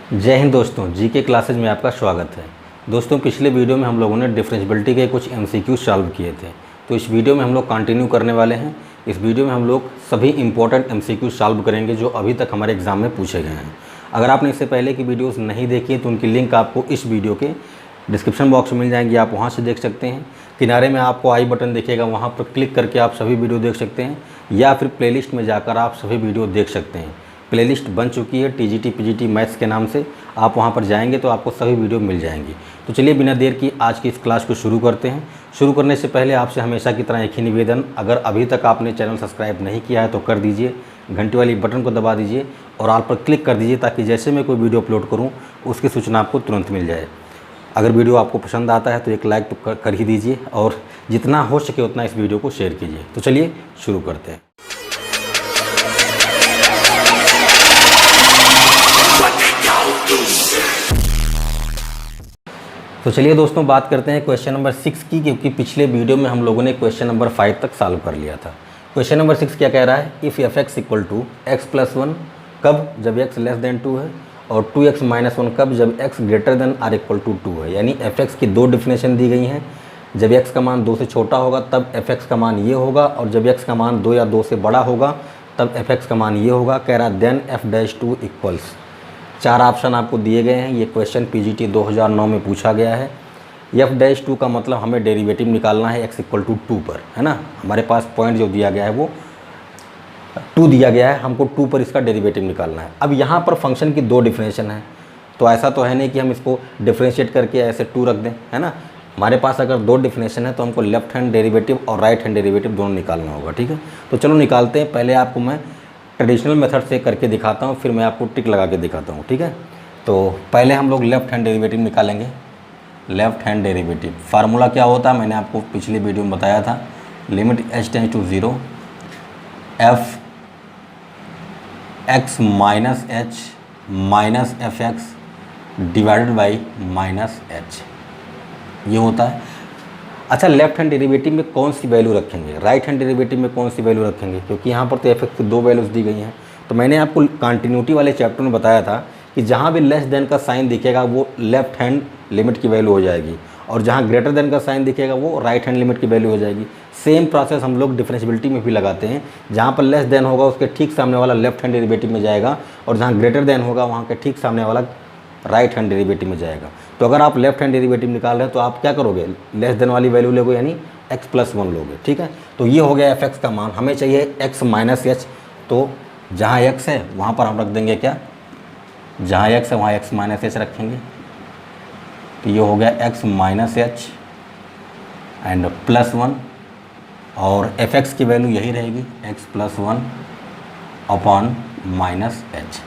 जय हिंद दोस्तों, GK classes में आपका स्वागत है। दोस्तों, पिछले वीडियो में हम लोगों ने डिफरेंशिएबिलिटी के कुछ एमसीक्यू सॉल्व किए थे, तो इस वीडियो में हम लोग कंटिन्यू करने वाले हैं। इस वीडियो में हम लोग सभी इंपॉर्टेंट एमसीक्यू सॉल्व करेंगे जो अभी तक हमारे एग्जाम में पूछे गए हैं। अगर आपने इससे पहले की वीडियोज़ नहीं देखी है तो उनकी लिंक आपको इस वीडियो के डिस्क्रिप्शन बॉक्स में मिल जाएंगी, आप वहाँ से देख सकते हैं। किनारे में आपको आई बटन दिखेगा, वहाँ पर क्लिक करके आप सभी वीडियो देख सकते हैं, या फिर प्लेलिस्ट में जाकर आप सभी वीडियो देख सकते हैं। प्लेलिस्ट बन चुकी है टीजीटी पीजीटी मैथ्स के नाम से, आप वहां पर जाएंगे तो आपको सभी वीडियो मिल जाएंगी। तो चलिए बिना देर की आज की इस क्लास को शुरू करते हैं। शुरू करने से पहले आपसे हमेशा की तरह एक ही निवेदन, अगर अभी तक आपने चैनल सब्सक्राइब नहीं किया है तो कर दीजिए, घंटी वाली बटन को दबा दीजिए और ऑल पर क्लिक कर दीजिए ताकि जैसे मैं कोई वीडियो अपलोड करूँ उसकी सूचना आपको तुरंत मिल जाए। अगर वीडियो आपको पसंद आता है तो एक लाइक तो कर ही दीजिए और जितना हो सके उतना इस वीडियो को शेयर कीजिए। तो चलिए शुरू करते हैं। तो चलिए दोस्तों बात करते हैं क्वेश्चन नंबर 6 की, क्योंकि पिछले वीडियो में हम लोगों ने क्वेश्चन नंबर 5 तक सॉल्व कर लिया था। क्वेश्चन नंबर 6 क्या कह रहा है, if f x equal to x plus 1 कब, जब एक्स लेस देन 2 है, और 2x माइनस 1 कब, जब x greater than or equal to 2 है। यानी एफ एक्स की दो डिफिनेशन दी गई हैं। जब x का मान 2 से छोटा होगा तब एफ एक्स का मान ये होगा, और जब x का मान 2 या 2 से बड़ा होगा तब एफ एक्स का मान ये होगा। कह रहा then f dash 2 equals, 4 option आपको दिए गए हैं। ये क्वेश्चन पीजीटी 2009 में पूछा गया है। एफ डैश 2 का मतलब हमें डेरिवेटिव निकालना है x इक्वल टू 2 पर, है ना। हमारे पास पॉइंट जो दिया गया है वो 2 दिया गया है, हमको 2 पर इसका डेरिवेटिव निकालना है। अब यहाँ पर फंक्शन की दो डिफिनेशन है, तो ऐसा तो है नहीं कि हम इसको डिफरेंशिएट करके ऐसे 2 रख दें, है ना। हमारे पास अगर दो डिफिनेशन है तो हमको लेफ्ट हैंड डेरिवेटिव और राइट हैंड डेरिवेटिव दोनों निकालना होगा, ठीक है। तो चलो निकालते हैं। पहले आपको मैं ट्रेडिशनल मेथड से करके दिखाता हूँ, फिर मैं आपको टिक लगा के दिखाता हूँ, ठीक है। तो पहले हम लोग लेफ्ट हैंड डेरिवेटिव निकालेंगे। लेफ्ट हैंड डेरिवेटिव फार्मूला क्या होता है मैंने आपको पिछले वीडियो में बताया था, limit h tends to 0 f x minus h minus f x divided by minus h, ये होता है। अच्छा, लेफ्ट हैंड डेरिवेटिव में कौन सी वैल्यू रखेंगे, राइट हैंड डेरिवेटिव में कौन सी वैल्यू रखेंगे, क्योंकि यहाँ पर तो एफ एक्स की दो वैल्यूज़ दी गई हैं। तो मैंने आपको कंटिन्यूटी वाले चैप्टर में बताया था कि जहाँ भी लेस देन का साइन दिखेगा वो लेफ्ट हैंड लिमिट की वैल्यू हो जाएगी, और जहाँ ग्रेटर देन का साइन दिखेगा वो राइट हैंड लिमिट की वैल्यू हो जाएगी। सेम प्रोसेस हम लोग डिफरेंशिएबिलिटी में भी लगाते हैं। जहाँ पर लेस देन होगा उसके ठीक सामने वाला लेफ्ट हैंड डेरिवेटिव में जाएगा, और जहाँ ग्रेटर देन होगा वहाँ के ठीक सामने वाला राइट हैंड डेरिवेटिव में जाएगा। तो अगर आप लेफ्ट हैंड डेरिवेटिव निकाल रहे हैं तो आप क्या करोगे, लेस देन वाली वैल्यू लोगे, यानी x प्लस 1 लोगे, ठीक है। तो ये हो गया एफ एक्स का मान। हमें चाहिए x माइनस एच, तो जहाँ x है वहाँ पर हम रख देंगे क्या, जहाँ x है वहाँ x माइनस एच रखेंगे। तो ये हो गया x minus H and plus 1, और एफ एक्स की वैल्यू यही रहेगी x plus 1 upon minus H.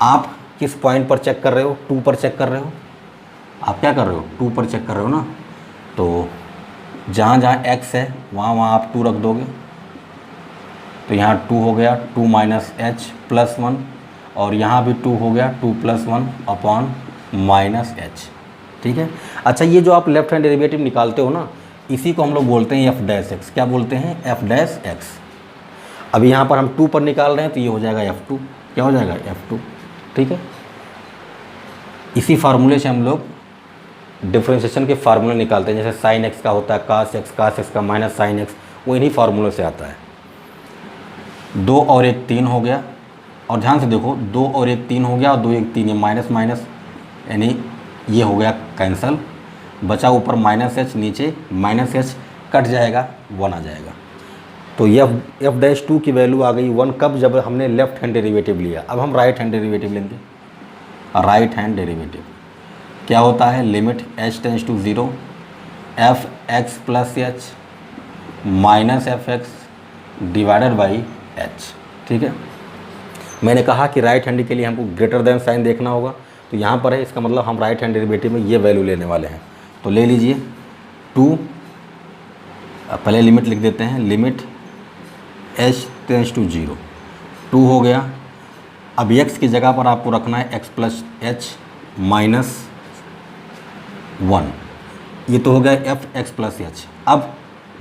आप किस पॉइंट पर चेक कर रहे हो, 2 पर चेक कर रहे हो। आप क्या कर रहे हो, 2 पर चेक कर रहे हो ना। तो जहाँ जहाँ x है वहाँ वहाँ आप 2 रख दोगे, तो यहाँ 2 हो गया 2 माइनस एच प्लस 1, और यहाँ भी 2 हो गया 2 प्लस 1 अपॉन माइनस एच, ठीक है। अच्छा, ये जो आप लेफ्ट हैंड डेरिवेटिव निकालते हो ना, इसी को हम लोग बोलते हैं एफ डैश एक्स। क्या बोलते हैं, एफ डैश एक्स। अभी यहाँ पर हम 2 पर निकाल रहे हैं तो ये हो जाएगा F2। क्या हो जाएगा, F2, ठीक है। इसी फार्मूले से हम लोग डिफरेंशिएशन के फार्मूले निकालते हैं, जैसे साइन एक्स का होता है कास एक्स का माइनस साइन एक्स, वो इन्हीं फार्मूले से आता है। 2 और 1 3 हो गया, और ध्यान से देखो 2 और 1 3 हो गया, और 2 1 3 ये माइनस माइनस, यानी ये हो गया कैंसल, बचा ऊपर माइनस एच, नीचे माइनस एच, कट जाएगा 1 आ जाएगा। तो एफ डैश 2 की वैल्यू आ गई 1 कब, जब हमने लेफ्ट हैंड डेरिवेटिव लिया। अब हम राइट हैंड डेरिवेटिव लेंगे। राइट हैंड डेरिवेटिव क्या होता है, limit h tends to 0 f x plus h minus f x divided by h, ठीक है। मैंने कहा कि राइट हैंड के लिए हमको ग्रेटर देन साइन देखना होगा, तो यहाँ पर है, इसका मतलब हम राइट हैंड डेरिवेटिव में ये वैल्यू लेने वाले हैं। तो ले लीजिए 2, पहले लिमिट लिख देते हैं, लिमिट h टेंड्स टू 0, 2 हो गया। अब x की जगह पर आपको रखना है x प्लस एच माइनस 1, ये तो हो गया एफ एक्स प्लस एच। अब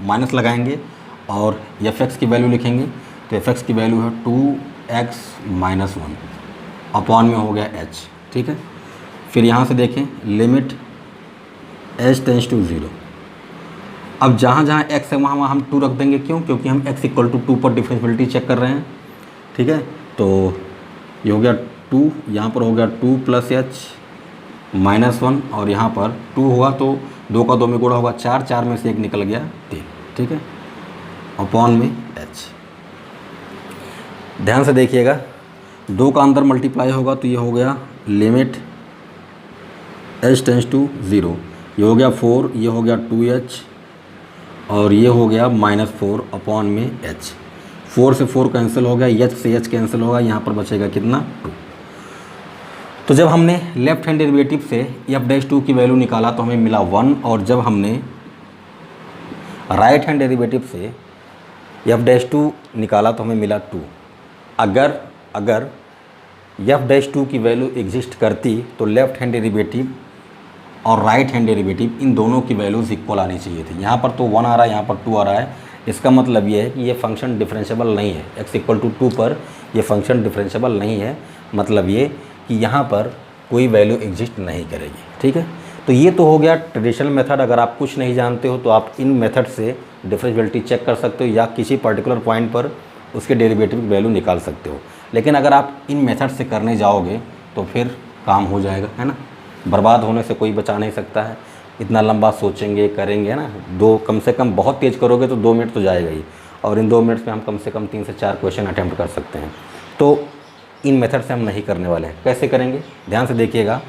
माइनस लगाएंगे और एफ एक्स की वैल्यू लिखेंगे, तो एफ एक्स की वैल्यू है 2x माइनस 1 अपॉन में हो गया h, ठीक है। फिर यहाँ से देखें लिमिट h टेंस टू 0। अब जहाँ जहाँ x है वहाँ हम 2 रख देंगे, क्यों? क्योंकि हम x इक्वल टू 2 पर डिफरेंशियबिलिटी चेक कर रहे हैं, ठीक है। तो ये हो गया 2, यहाँ पर हो गया 2 प्लस h -1, और यहाँ पर 2 होगा तो 2 का 2 में गुणा होगा 4, 4 में से 1 निकल गया 3, ठीक है, अपॉन में h। ध्यान से देखिएगा, 2 का अंदर मल्टीप्लाई होगा तो ये हो गया लिमिट h टेंस टू 0, ये हो गया 4, ये हो गया 2h, और ये हो गया -4 अपॉन में h। 4 से 4 कैंसिल हो गया, h से h कैंसिल होगा, यहाँ पर बचेगा कितना? 2। तो जब हमने लेफ्ट हैंड डेरिवेटिव से f'2 की वैल्यू निकाला तो हमें मिला 1, और जब हमने राइट हैंड डेरिवेटिव से f'2 निकाला तो हमें मिला 2। अगर f'2 की वैल्यू एग्जिस्ट करती तो लेफ्ट हैंड डेरिवेटिव और राइट हैंड डेरिवेटिव इन दोनों की वैल्यूज़ इक्वल आनी चाहिए थी। यहाँ पर तो 1 आ रहा है, यहाँ पर 2 आ रहा है, इसका मतलब ये है कि ये फंक्शन डिफरेंशिएबल नहीं है। x इक्वल टू 2 पर ये फंक्शन डिफरेंशिएबल नहीं है, मतलब ये कि यहाँ पर कोई वैल्यू एग्जिस्ट नहीं करेगी, ठीक है। तो ये तो हो गया ट्रेडिशनल मेथड। अगर आप कुछ नहीं जानते हो तो आप इन मेथड से डिफरेंशिएबिलिटी चेक कर सकते हो या किसी पर्टिकुलर पॉइंट पर उसके डेरिवेटिव की वैल्यू निकाल सकते हो। लेकिन अगर आप इन मेथड से करने जाओगे तो फिर काम हो जाएगा, है ना। बर्बाद होने से कोई बचा नहीं सकता है। इतना लंबा सोचेंगे करेंगे ना, कम से कम बहुत तेज़ करोगे तो 2 मिनट तो जाएगा ही, और इन 2 मिनट्स में हम कम से कम 3 से 4 क्वेश्चन अटैम्प्ट कर सकते हैं। तो इन मेथड से हम नहीं करने वाले हैं। कैसे करेंगे? ध्यान से देखिएगा।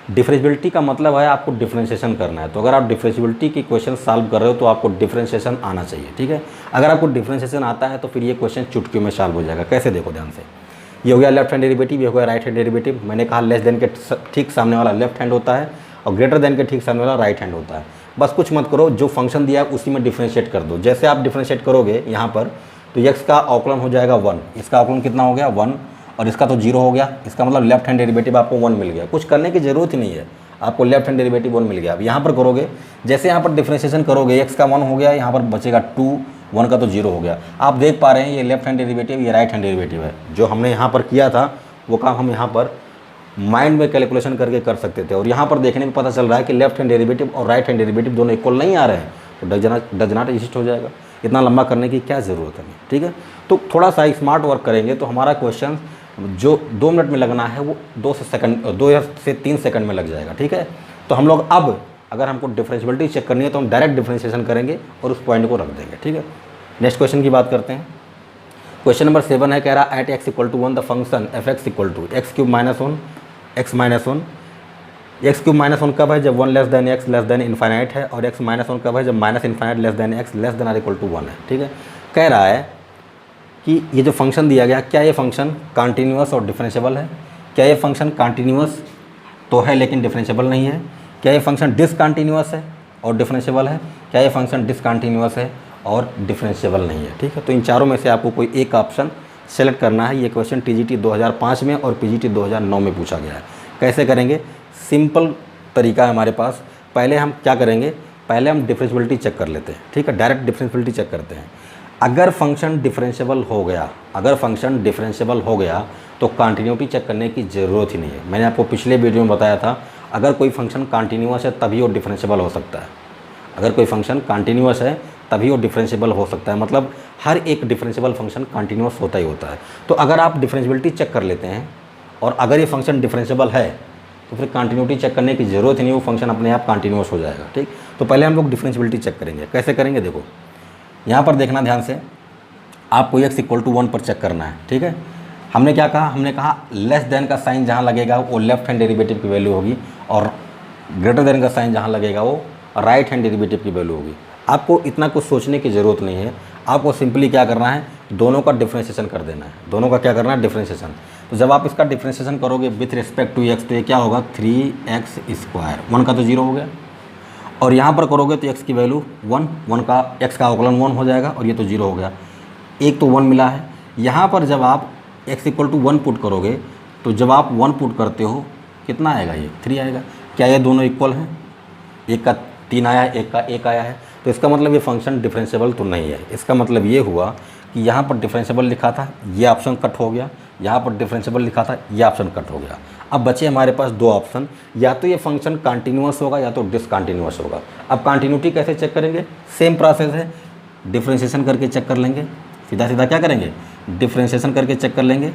डिफरेंशिएबिलिटी का मतलब है आपको डिफरेंशिएशन करना है। तो अगर आप डिफरेंशिएबिलिटी की क्वेश्चन सॉल्व कर रहे हो तो आपको डिफरेंशिएशन आना चाहिए, ठीक है। अगर आपको डिफरेंशिएशन आता है तो फिर ये क्वेश्चन चुटकियों में सॉल्व हो जाएगा। कैसे? देखो ध्यान से। ये हो गया लेफ्ट हैंड डेरिवेटिव, ये हो गया राइट हैंड डेरिवेटिव। मैंने कहा लेस देन के ठीक सामने वाला लेफ्ट हैंड होता है और ग्रेटर देन के ठीक सामने वाला राइट हैंड होता है। बस कुछ मत करो, जो फंक्शन दिया है उसी में डिफरेंशिएट कर दो। जैसे आप डिफरेंशिएट करोगे यहाँ पर तो x का अवकलन हो जाएगा 1, इसका अवकलन कितना हो गया 1, और इसका तो 0 हो गया। इसका मतलब लेफ्ट हैंड डेरिवेटिव आपको 1 मिल गया। कुछ करने की ज़रूरत ही नहीं है, आपको लेफ्ट हैंड डेरिवेटिव 1 मिल गया। अब यहाँ पर करोगे, जैसे यहाँ पर डिफरेंशिएशन करोगे x का 1 हो गया, यहाँ पर बचेगा 2, 1 का तो 0 हो गया। आप देख पा रहे हैं ये लेफ्ट हैंड डेरिवेटिव, ये राइट हैंड डेरिवेटिव है। जो हमने यहाँ पर किया था वो काम हम यहाँ पर माइंड में कैलकुलेशन करके कर सकते थे, और यहाँ पर देखने में पता चल रहा है कि लेफ्ट हैंड डेरिवेटिव और राइट हैंड डेरिवेटिव दोनों इक्वल नहीं आ रहे हैं, तो डज नॉट एग्जिस्ट हो जाएगा। इतना लंबा करने की क्या ज़रूरत है, ठीक है। तो थोड़ा सा स्मार्ट वर्क करेंगे तो हमारा क्वेश्चन जो 2 मिनट में लगना है वो 2 से 3 सेकंड में लग जाएगा, ठीक है। तो हम लोग अब अगर हमको डिफरेंशिएबिलिटी चेक करनी है तो हम डायरेक्ट डिफरेंशिएशन करेंगे और उस पॉइंट को रख देंगे, ठीक है। नेक्स्ट क्वेश्चन की बात करते हैं। क्वेश्चन नंबर 7 है, कह रहा at x equal to 1 the function f(x) equal to x³ - 1 x - 1। x³ - 1 कब है? जब 1 less than x less than infinite है, और x - 1 कब है? जब minus infinite less than x less than or equal to 1 है, ठीक है। कह रहा है कि ये जो फंक्शन दिया गया, क्या ये फंक्शन कॉन्टीन्यूअस और डिफरेंशिएबल है? क्या ये फंक्शन कॉन्टीन्यूअस तो है लेकिन डिफरेंशिएबल नहीं है? क्या ये फंक्शन डिसकॉन्टीन्यूअस है और डिफरेंशिएबल है? क्या ये फंक्शन डिसकॉन्टीन्यूअस है और डिफरेंशिएबल नहीं है, ठीक है। तो इन चारों में से आपको कोई एक ऑप्शन सेलेक्ट करना है। ये क्वेश्चन TGT 2005 में और PGT 2009 में पूछा गया है। कैसे करेंगे? सिंपल तरीका है हमारे पास। पहले हम क्या करेंगे? पहले हम डिफरेंशिएबिलिटी चेक कर लेते हैं, ठीक है। डायरेक्ट डिफरेंशिएबिलिटी चेक करते हैं। अगर फंक्शन डिफरेंशिएबल हो गया तो कंटिन्यूटी चेक करने की ज़रूरत ही नहीं है। मैंने आपको पिछले वीडियो में बताया था, अगर कोई फंक्शन कंटिन्यूअस है तभी वो डिफरेंशिएबल हो सकता है। अगर कोई फंक्शन कंटिन्यूअस है तभी वो डिफरेंशिएबल हो सकता है, मतलब हर एक डिफरेंशिएबल फंक्शन कंटिन्यूअस होता ही होता है। तो अगर आप डिफरेंशिएबिलिटी चेक कर लेते हैं और अगर ये फंक्शन डिफरेंशिएबल है तो फिर कंटिन्यूटी चेक करने की ज़रूरत ही नहीं, वो फंक्शन अपने आप कंटिन्यूअस हो जाएगा, ठीक। तो पहले हम लोग डिफरेंशिएबिलिटी चेक करेंगे। कैसे करेंगे? देखो यहाँ पर देखना ध्यान से, आपको x इक्वल टू 1 पर चेक करना है, ठीक है। हमने क्या कहा? हमने कहा लेस देन का साइन जहाँ लगेगा वो लेफ्ट हैंड डेरिवेटिव की वैल्यू होगी, और ग्रेटर देन का साइन जहाँ लगेगा वो राइट हैंड डेरिवेटिव की वैल्यू होगी। आपको इतना कुछ सोचने की ज़रूरत नहीं है, आपको सिंपली क्या करना है? दोनों का डिफरेंशिएशन कर देना है। दोनों का क्या करना है? डिफरेंशिएशन। तो जब आप इसका डिफरेंशिएशन करोगे विथ रिस्पेक्ट टू x तो ये क्या होगा? 3x²। 1 का तो 0 हो गया, और यहाँ पर करोगे तो x की वैल्यू 1 का x का अवकलन 1 हो जाएगा, और ये तो 0 हो गया। एक तो 1 मिला है। यहाँ पर जब आप x इक्वल टू 1 पुट करोगे तो जब आप 1 पुट करते हो कितना आएगा? ये 3 आएगा। क्या ये दोनों इक्वल हैं? एक का 3 आया है, एक का 1 आया है, तो इसका मतलब ये फंक्शन डिफरेंशिएबल तो नहीं है। इसका मतलब ये हुआ कि यहाँ पर डिफरेंशिएबल लिखा था, ये ऑप्शन कट हो गया। यहाँ पर डिफरेंशिएबल लिखा था, ये ऑप्शन कट हो गया। अब बचे हमारे पास दो ऑप्शन, या तो ये फंक्शन कंटिन्यूअस होगा या तो डिसकंटिन्यूअस होगा। अब कंटिन्यूटी कैसे चेक करेंगे, सेम प्रोसेस है, डिफ्रेंशिएशन करके चेक कर लेंगे, सीधा सीधा क्या करेंगे, डिफ्रेंशिएशन करके चेक कर लेंगे।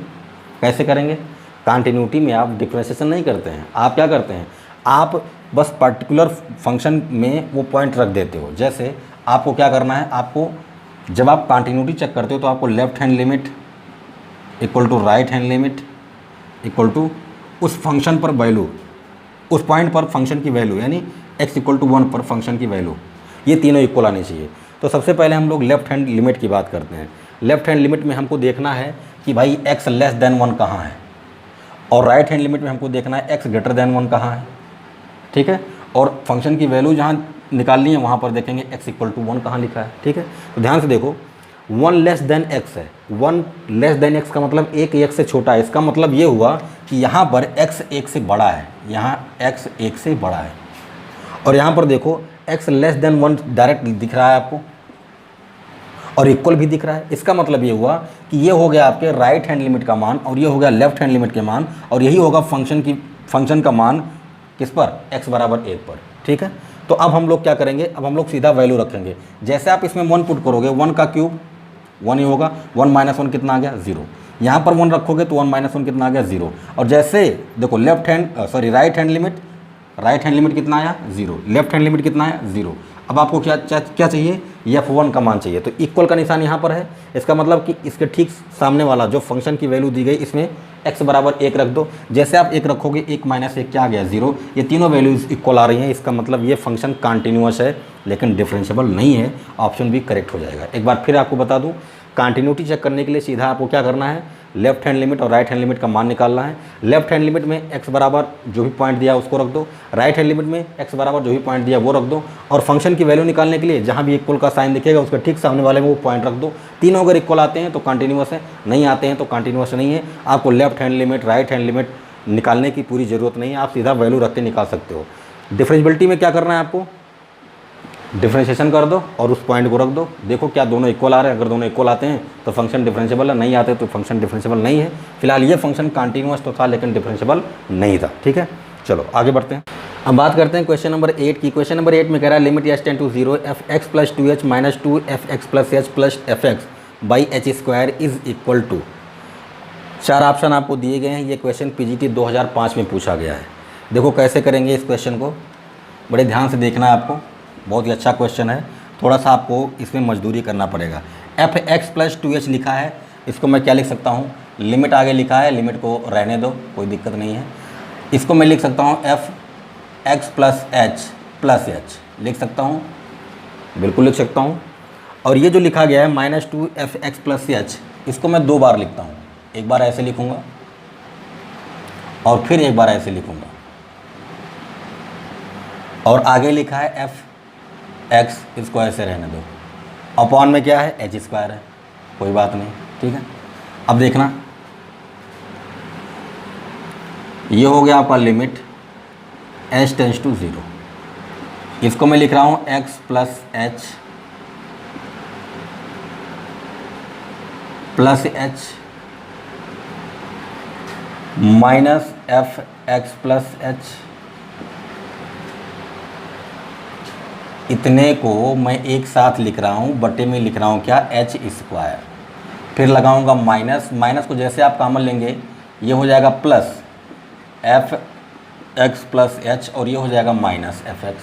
कैसे करेंगे, कंटिन्यूटी में आप डिफ्रेंशिएशन नहीं करते हैं, आप क्या करते हैं, आप बस पर्टिकुलर फंक्शन में वो पॉइंट रख देते हो। जैसे आपको क्या करना है, आपको जब आप कंटिन्यूटी चेक करते हो तो आपको left hand limit equal to right hand limit equal to उस फंक्शन पर वैल्यू, उस पॉइंट पर फंक्शन की वैल्यू, यानी x इक्वल टू 1 पर फंक्शन की वैल्यू, ये तीनों इक्वल आनी चाहिए। तो सबसे पहले हम लोग लेफ्ट हैंड लिमिट की बात करते हैं। लेफ्ट हैंड लिमिट में हमको देखना है कि भाई x लेस देन 1 कहाँ है, और राइट हैंड लिमिट में हमको देखना है x ग्रेटर देन 1 कहाँ है। ठीक है, और फंक्शन की वैल्यू जहाँ निकालनी है वहाँ पर देखेंगे x इक्वल टू 1 कहाँ लिखा है। ठीक है, तो ध्यान से देखो 1 लेस देन x है, 1 लेस देन x का मतलब एक 1 से छोटा है। इसका मतलब ये हुआ कि यहाँ पर x 1 से बड़ा है, यहाँ x 1 से बड़ा है। और यहाँ पर देखो x लेस देन 1 डायरेक्ट दिख रहा है आपको, और इक्वल भी दिख रहा है। इसका मतलब ये हुआ कि ये हो गया आपके राइट हैंड लिमिट का मान, और ये हो गया लेफ्ट हैंड लिमिट के मान, और यही होगा फंक्शन का मान किस पर, x बराबर 1 पर। ठीक है, तो अब हम लोग क्या करेंगे, अब हम लोग सीधा वैल्यू रखेंगे। जैसे आप इसमें 1 पुट करोगे, 1 का क्यूब 1 ही होगा, 1 माइनस 1 कितना आ गया, 0। यहाँ पर 1 रखोगे तो 1 माइनस 1 कितना आ गया, 0। और जैसे देखो राइट हैंड लिमिट कितना आया, 0, लेफ्ट हैंड लिमिट कितना आया, 0। अब आपको क्या चाहिए, f1 का मान चाहिए। तो इक्वल का निशान यहाँ पर है, इसका मतलब कि इसके ठीक सामने वाला जो फंक्शन की वैल्यू दी गई, इसमें x बराबर 1 रख दो। जैसे आप 1 रखोगे, 1 माइनस 1 क्या आ गया, 0। ये तीनों वैल्यूज इक्वल आ रही हैं, इसका मतलब ये फंक्शन कंटिन्यूअस है लेकिन डिफरेंशिएबल नहीं है। ऑप्शन भी करेक्ट हो जाएगा। एक बार फिर आपको बता दूं, कंटिन्यूटी चेक करने के लिए सीधा आपको क्या करना है, लेफ्ट हैंड लिमिट और राइट हैंड लिमिट का मान निकालना है। लेफ्ट हैंड लिमिट में x बराबर जो भी पॉइंट दिया उसको रख दो, राइट हैंड लिमिट में x बराबर जो भी पॉइंट दिया वो रख दो, और फंक्शन की वैल्यू निकालने के लिए जहाँ भी इक्वल का साइन दिखेगा उसके ठीक सामने वाले में वो पॉइंट रख दो। तीनों अगर इक्वल आते हैं तो कंटिन्यूअस है, नहीं आते हैं तो कंटिन्यूअस नहीं है। आपको left hand limit right hand limit निकालने की पूरी ज़रूरत नहीं है, आप सीधा वैल्यू रख के निकाल सकते हो। डिफरेंशिएबिलिटी में क्या करना है, आपको डिफरेंशिएशन कर दो और उस पॉइंट को रख दो, देखो क्या दोनों इक्वल आ रहे हैं। अगर दोनों इक्वल आते हैं तो फंक्शन डिफरेंशिएबल है, नहीं आते तो फंक्शन डिफरेंशिएबल नहीं है। फिलहाल ये फंक्शन कंटिन्यूअस तो था लेकिन डिफरेंशिएबल नहीं था। ठीक है, चलो आगे बढ़ते हैं। अब बात करते हैं क्वेश्चन नंबर 8 की। क्वेश्चन नंबर 8 में कह रहा है limit s tend to 0 f(x + 2h - 2f(x + h + fx/h² is equal to. 4 option आपको दिए गए हैं। ये क्वेश्चन PGT 2005 में पूछा गया है। देखो कैसे करेंगे इस क्वेश्चन को, बड़े ध्यान से देखना है आपको, बहुत ही अच्छा क्वेश्चन है। थोड़ा सा आपको इसमें मजदूरी करना पड़ेगा। f(x + 2h लिखा है, इसको मैं क्या लिख सकता हूँ, लिमिट आगे लिखा है, लिमिट को रहने दो, कोई दिक्कत नहीं है। इसको मैं लिख सकता हूँ f(x + h + h) लिख सकता हूँ, बिल्कुल लिख सकता हूँ। और ये जो लिखा गया है -2fx + h, इसको मैं 2 बार लिखता हूँ। एक बार ऐसे लिखूँगा और फिर एक बार ऐसे लिखूँगा, और आगे लिखा है f(x), इसको ऐसे रहने दो। अपॉन में क्या है, h² है, कोई बात नहीं। ठीक है, अब देखना, ये हो गया आपका लिमिट s टेंड्स टू 0। इसको मैं लिख रहा हूँ x + h + h minus f(x + h। इतने को मैं एक साथ लिख रहा हूँ, बटे में लिख रहा हूँ क्या, h²। फिर लगाऊंगा माइनस, माइनस को जैसे आप कॉमन लेंगे ये हो जाएगा प्लस f(x + h) और ये हो जाएगा माइनस f(x)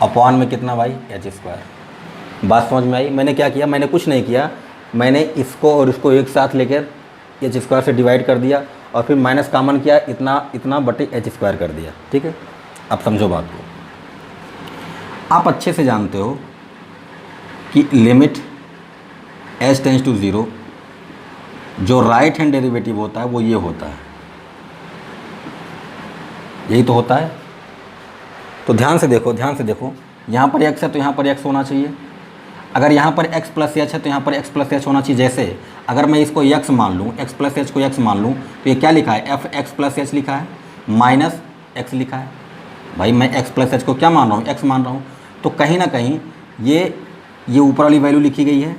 अपॉन में कितना भाई, h²। बात समझ में आई। मैंने क्या किया, मैंने कुछ नहीं किया, मैंने इसको और इसको एक साथ लेकर h² से डिवाइड कर दिया और फिर माइनस कॉमन किया, इतना बटे h² कर दिया। ठीक है, अब समझो बात को। आप अच्छे से जानते हो कि लिमिट s टेंड्स टू 0, जो राइट हैंड डेरिवेटिव होता है वो ये होता है, यही तो होता है। तो ध्यान से देखो, यहाँ पर x है तो यहाँ पर x होना चाहिए। अगर यहाँ पर x + h है तो यहाँ पर x + h होना चाहिए। जैसे अगर मैं इसको x मान लूँ, x + h को x मान लूँ, तो ये क्या लिखा है, f(x + h) लिखा है, माइनस x लिखा है। भाई मैं x + h को क्या मान रहा हूँ, x मान रहा हूँ। तो कहीं ना कहीं ये ऊपर वाली वैल्यू लिखी गई है।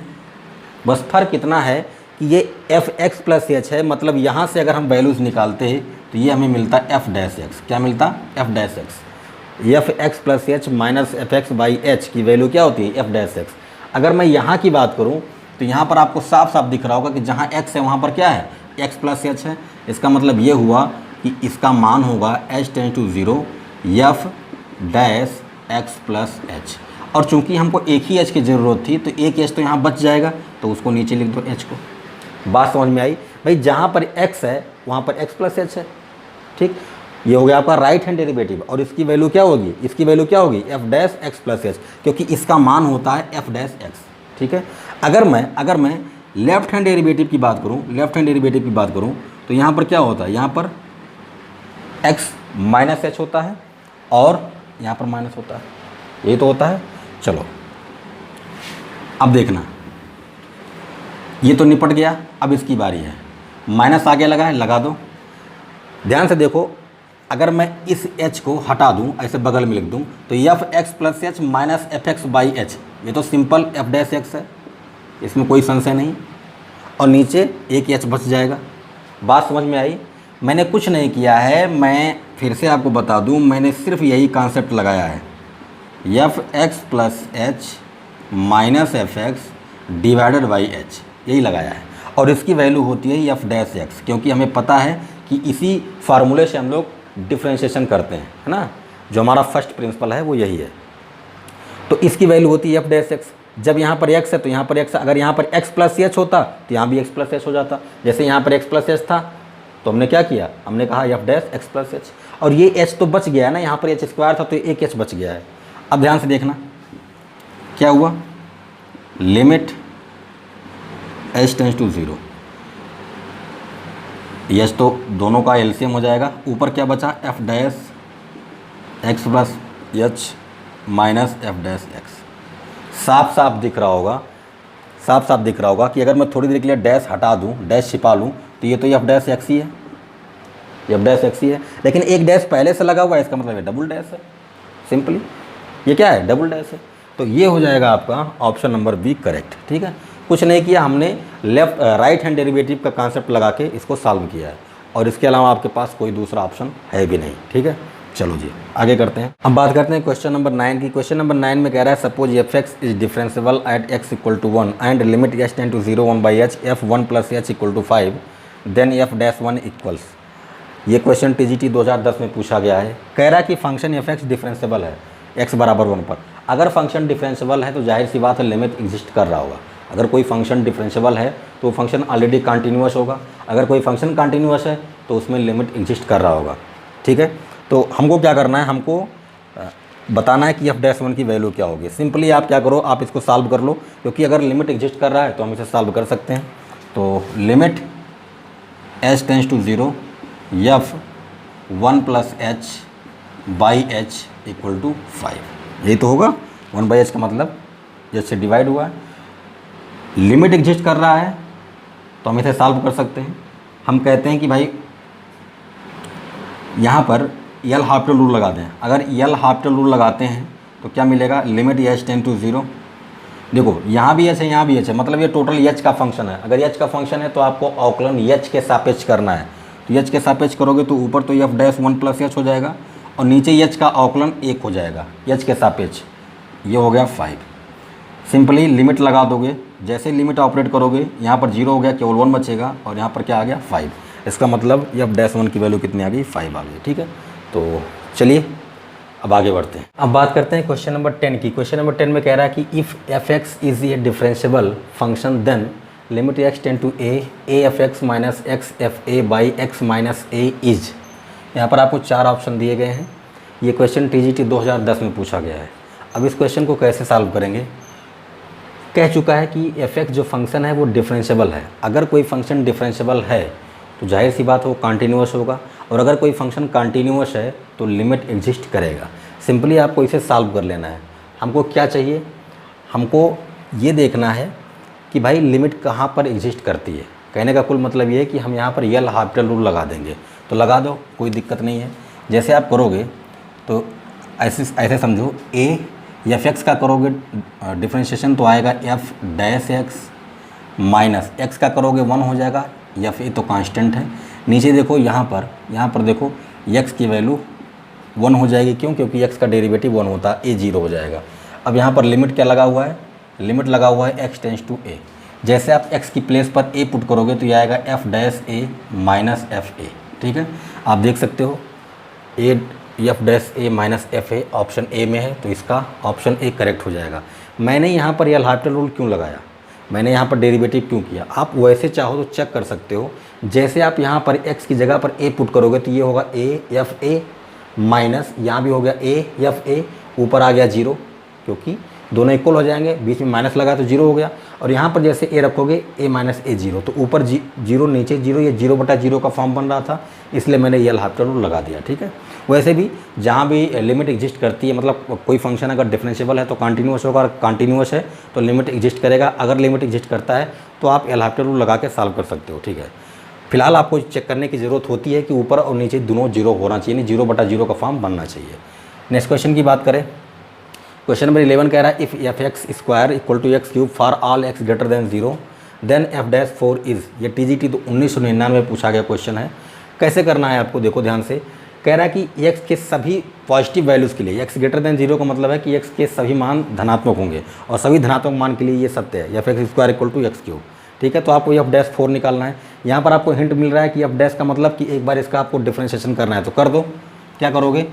बस फ़र्क इतना है कि ये एफ एक्स प्लस एच है, मतलब यहाँ से अगर हम वैल्यूज़ निकालते हैं तो ये हमें मिलता एफ डैश एक्स। क्या मिलता? F dash x. F x plus h minus f x by H की वैल्यू क्या होती है? F dash x. अगर मैं यहाँ की बात करूँ तो यहाँ पर आपको साफ साफ दिख रहा होगा कि जहाँ एक्स है वहाँ पर क्या है? एक्स प्लस एच है। इसका मतलब ये हुआ कि इसका मान होगा h tends to 0 f dash x plus h. और चूंकि हमको एक ही एच की ज़रूरत थी तो एक एच तो यहाँ बच जाएगा, तो उसको नीचे लिख दो एच को। बात समझ में आई भाई? जहाँ पर एक्स है वहाँ पर एक्स प्लस एच है, ठीक। ये हो गया आपका राइट हैंड डेरिवेटिव, और इसकी वैल्यू क्या होगी? इसकी वैल्यू क्या होगी? F dash x plus H, क्योंकि इसका मान होता है एफ डैश एक्स, ठीक है। अगर मैं लेफ्ट हैंड डेरिवेटिव की बात करूँ, तो यहाँ पर क्या होता है? यहाँ पर एक्स माइनस एच होता है और यहाँ पर माइनस होता है, ये तो होता है। चलो अब देखना, ये तो निपट गया। अब इसकी बारी है, माइनस आगे लगा है, लगा दो। ध्यान से देखो, अगर मैं इस h को हटा दूं, ऐसे बगल में लिख दूं, तो F x plus h minus f x by H, ये तो सिंपल एफ डैश एक्स है, इसमें कोई संशय नहीं। और नीचे एक h बच जाएगा। बात समझ में आई? मैंने कुछ नहीं किया है, मैं फिर से आपको बता दूं, मैंने सिर्फ यही कॉन्सेप्ट लगाया है, f x plus h minus f x divided by H, यही लगाया है। और इसकी वैल्यू होती है एफ डैश एक्स, क्योंकि हमें पता है कि इसी फार्मूले से हम लोग डिफ्रेंशिएशन करते हैं, है ना। जो हमारा फर्स्ट प्रिंसिपल है वो यही है। तो इसकी वैल्यू होती है एफ डैश एक्स। जब यहाँ पर एक्स है तो यहाँ पर एक्स, अगर यहाँ पर एक्स प्लस एच होता तो यहाँ भी एक्स प्लस एच हो जाता। जैसे यहाँ पर एक्स प्लस एच था तो हमने क्या किया? हमने कहा F dash x plus h, और ये एच तो बच गया है ना, यहाँ पर एच स्क्वायर था तो एक एच बच गया है। अब ध्यान से देखना क्या हुआ, limit h tends to 0, h तो दोनों का एलसीएम हो जाएगा। ऊपर क्या बचा? F dash x plus h minus f dash x. साफ साफ दिख रहा होगा कि अगर मैं थोड़ी देर के लिए डैश हटा दूं, डैश छिपा लूं, तो ये तो एफ डैश एक्स ही है, एफ डैश एक्स ही है। लेकिन एक डैश पहले से लगा हुआ है, इसका मतलब ये डबल डैश है। सिंपली ये क्या है? डबल डैश है। तो ये हो जाएगा आपका ऑप्शन नंबर बी करेक्ट, ठीक है। कुछ नहीं किया हमने, राइट हैंड डेरिवेटिव का कॉन्सेप्ट लगा के इसको सॉल्व किया है, और इसके अलावा आपके पास कोई दूसरा ऑप्शन है भी नहीं, ठीक है। चलो जी आगे करते हैं। अब बात करते हैं क्वेश्चन नंबर 9 की। क्वेश्चन नंबर 9 में कह रहा है suppose f x is differentiable at x equal to 1 and limit h tend to 0 1 by h f 1 plus h equal to 5 then f dash 1 equals. ये क्वेश्चन टीजीटी 2010 में पूछा गया है। कह रहा है कि फंक्शन एफ एक्स डिफरेंशिएबल है एक्स बराबर 1 पर। अगर फंक्शन डिफरेंशिएबल है तो जाहिर सी बात है लिमिट एग्जिस्ट कर रहा होगा। अगर कोई फंक्शन डिफरेंशिएबल है तो फंक्शन ऑलरेडी कंटिन्यूअस होगा। अगर कोई फंक्शन कंटिन्यूअस है तो उसमें लिमिट एग्जिस्ट कर रहा होगा, ठीक है। तो हमको क्या करना है? हमको बताना है कि एफ डैश 1 की वैल्यू क्या होगी। सिंपली आप क्या करो, आप इसको सॉल्व कर लो, क्योंकि अगर लिमिट एग्जिस्ट कर रहा है तो हम इसे सॉल्व कर सकते हैं। तो limit h tends to 0 f 1 plus h by h equal to 5, यही तो होगा। 1 बाई एच का मतलब जैसे डिवाइड हुआ है, लिमिट एग्जिस्ट कर रहा है तो हम इसे सॉल्व कर सकते हैं। हम कहते हैं कि भाई यहाँ पर यल हाफ्टल रूल लगा दें। अगर यल हाफ्टल रूल लगाते हैं तो क्या मिलेगा? Limit h tend to 0। देखो यहाँ भी एच है, यहाँ भी एच है, मतलब ये टोटल एच का फंक्शन है। अगर एच का फंक्शन है तो आपको अवकलन एच के सापेक्ष करना है। तो एच के सापेक्ष करोगे तो ऊपर तो एफ डैश 1 प्लस एच हो जाएगा और नीचे एच का अवकलन 1 हो जाएगा एच के सापेक्ष, ये हो गया 5। सिंपली लिमिट लगा दोगे, जैसे लिमिट ऑपरेट करोगे यहाँ पर 0 हो गया, केवल 1 बचेगा और यहाँ पर क्या आ गया? 5। इसका मतलब एफ डैश 1 की वैल्यू कितनी आ गई? 5 आ गई, ठीक है। तो चलिए अब आगे बढ़ते हैं। अब बात करते हैं क्वेश्चन नंबर 10 की। क्वेश्चन नंबर 10 में कह रहा है कि if f x is a differentiable function then limit x tend to a f x minus x f a by x minus a is. यहाँ पर आपको 4 ऑप्शन दिए गए हैं। ये क्वेश्चन टीजीटी 2010 में पूछा गया है। अब इस क्वेश्चन को कैसे सॉल्व करेंगे? कह चुका है कि एफ एक्स जो फंक्शन है वो डिफरेंशिएबल है। अगर कोई फंक्शन डिफरेंशिएबल है तो जाहिर सी बात वो कंटिन्यूअस होगा, और अगर कोई फंक्शन कंटिन्यूअस है तो लिमिट एग्जिस्ट करेगा। सिंपली आपको इसे सॉल्व कर लेना है। हमको क्या चाहिए? हमको ये देखना है कि भाई लिमिट कहाँ पर एग्जिस्ट करती है। कहने का कुल मतलब ये है कि हम यहाँ पर यल हाफ्टल रूल लगा देंगे। तो लगा दो, कोई दिक्कत नहीं है। जैसे आप करोगे तो ऐसे समझो, ए एफ एक्स का करोगे डिफ्रेंशिएशन तो आएगा F dash x minus x का करोगे 1 हो जाएगा, एफ ए तो कांस्टेंट है। नीचे देखो यहाँ पर देखो एक्स की वैल्यू 1 हो जाएगी, क्यों? क्योंकि एक्स का डेरिवेटिव 1 होता है, ए 0 हो जाएगा। अब यहाँ पर लिमिट क्या लगा हुआ है? लिमिट लगा हुआ है एक्स टेंस टू ए। जैसे आप एक्स की प्लेस पर ए पुट करोगे तो ये आएगा F dash A minus F A. ठीक है, आप देख सकते हो A F dash A minus F A option A में है, तो इसका ऑप्शन ए करेक्ट हो जाएगा। मैंने यहाँ पर एल हार्टल रूल क्यों लगाया, मैंने यहाँ पर डेरिवेटिव क्यों किया? आप वैसे चाहो तो चेक कर सकते हो। जैसे आप यहाँ पर x की जगह पर a पुट करोगे तो ये होगा a एफ ए माइनस, यहाँ भी हो गया a एफ ए, ऊपर आ गया 0, क्योंकि दोनों इक्वल हो जाएंगे, बीच में माइनस लगा तो 0 हो गया। और यहाँ पर जैसे a रखोगे a माइनस ए 0, तो ऊपर 0 नीचे 0, ये 0/0 का फॉर्म बन रहा था, इसलिए मैंने ये एल हार्टल रूल लगा दिया। ठीक है, वैसे भी जहाँ भी लिमिट एग्जिस्ट करती है, मतलब कोई फंक्शन अगर डिफरेंशिएबल है तो कंटिन्यूअस होगा, और कंटिन्यूअस है तो लिमिट एग्जिस्ट करेगा। अगर लिमिट एग्जिस्ट करता है तो आप एल हार्टल रूल लगा के सॉल्व कर सकते हो। ठीक है, फिलहाल आपको चेक करने की ज़रूरत होती है कि ऊपर और नीचे दोनों 0 होना चाहिए, नहीं 0/0 का फॉर्म बनना चाहिए। नेक्स्ट क्वेश्चन की बात करें, क्वेश्चन नंबर 11 कह रहा है if f x square equal to x cube for all x greater than 0 then f dash 4 is. ये TGT तो 1999 में पूछा गया क्वेश्चन है। कैसे करना है आपको, देखो ध्यान से। कह रहा है कि एक्स के सभी पॉजिटिव वैल्यूज़ के लिए, एक्स ग्रेटर देन 0 का मतलब है कि एक्स के सभी मान धनात्मक होंगे, और सभी धनात्मक मान के लिए ये सत्य है, f x square equal to x cube. ठीक है, तो आपको एफ डैश 4 निकालना है। यहाँ पर आपको हिंट मिल रहा है कि एफ डैश का मतलब कि एक बार इसका आपको डिफ्रेंशिएशन करना है, तो कर दो। क्या करोगे,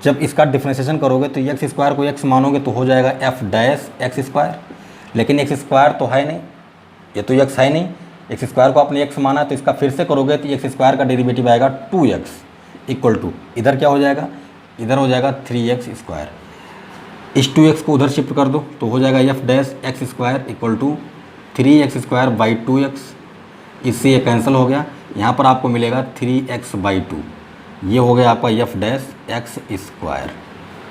जब इसका डिफ्रेंशिएशन करोगे तो एक्स स्क्वायर को एक्स मानोगे तो हो जाएगा एफ डैश एक्स स्क्वायर, लेकिन एक्स स्क्वायर तो है नहीं, ये तो एक्स है नहीं, एक्स स्क्वायर को आपने एक्स माना, तो इसका फिर से करोगे तो एक्स स्क्वायर का डेरिवेटिव आएगा 2x इक्वल टू, इधर क्या हो जाएगा, इधर हो जाएगा 3x स्क्वायर। इस 2x को उधर शिफ्ट कर दो तो हो जाएगा f dash x square equal to 3x square by 2x। इससे ये कैंसिल हो गया, यहाँ पर आपको मिलेगा 3x/2। ये हो गया आपका एफ डैश एक्स स्क्वायर।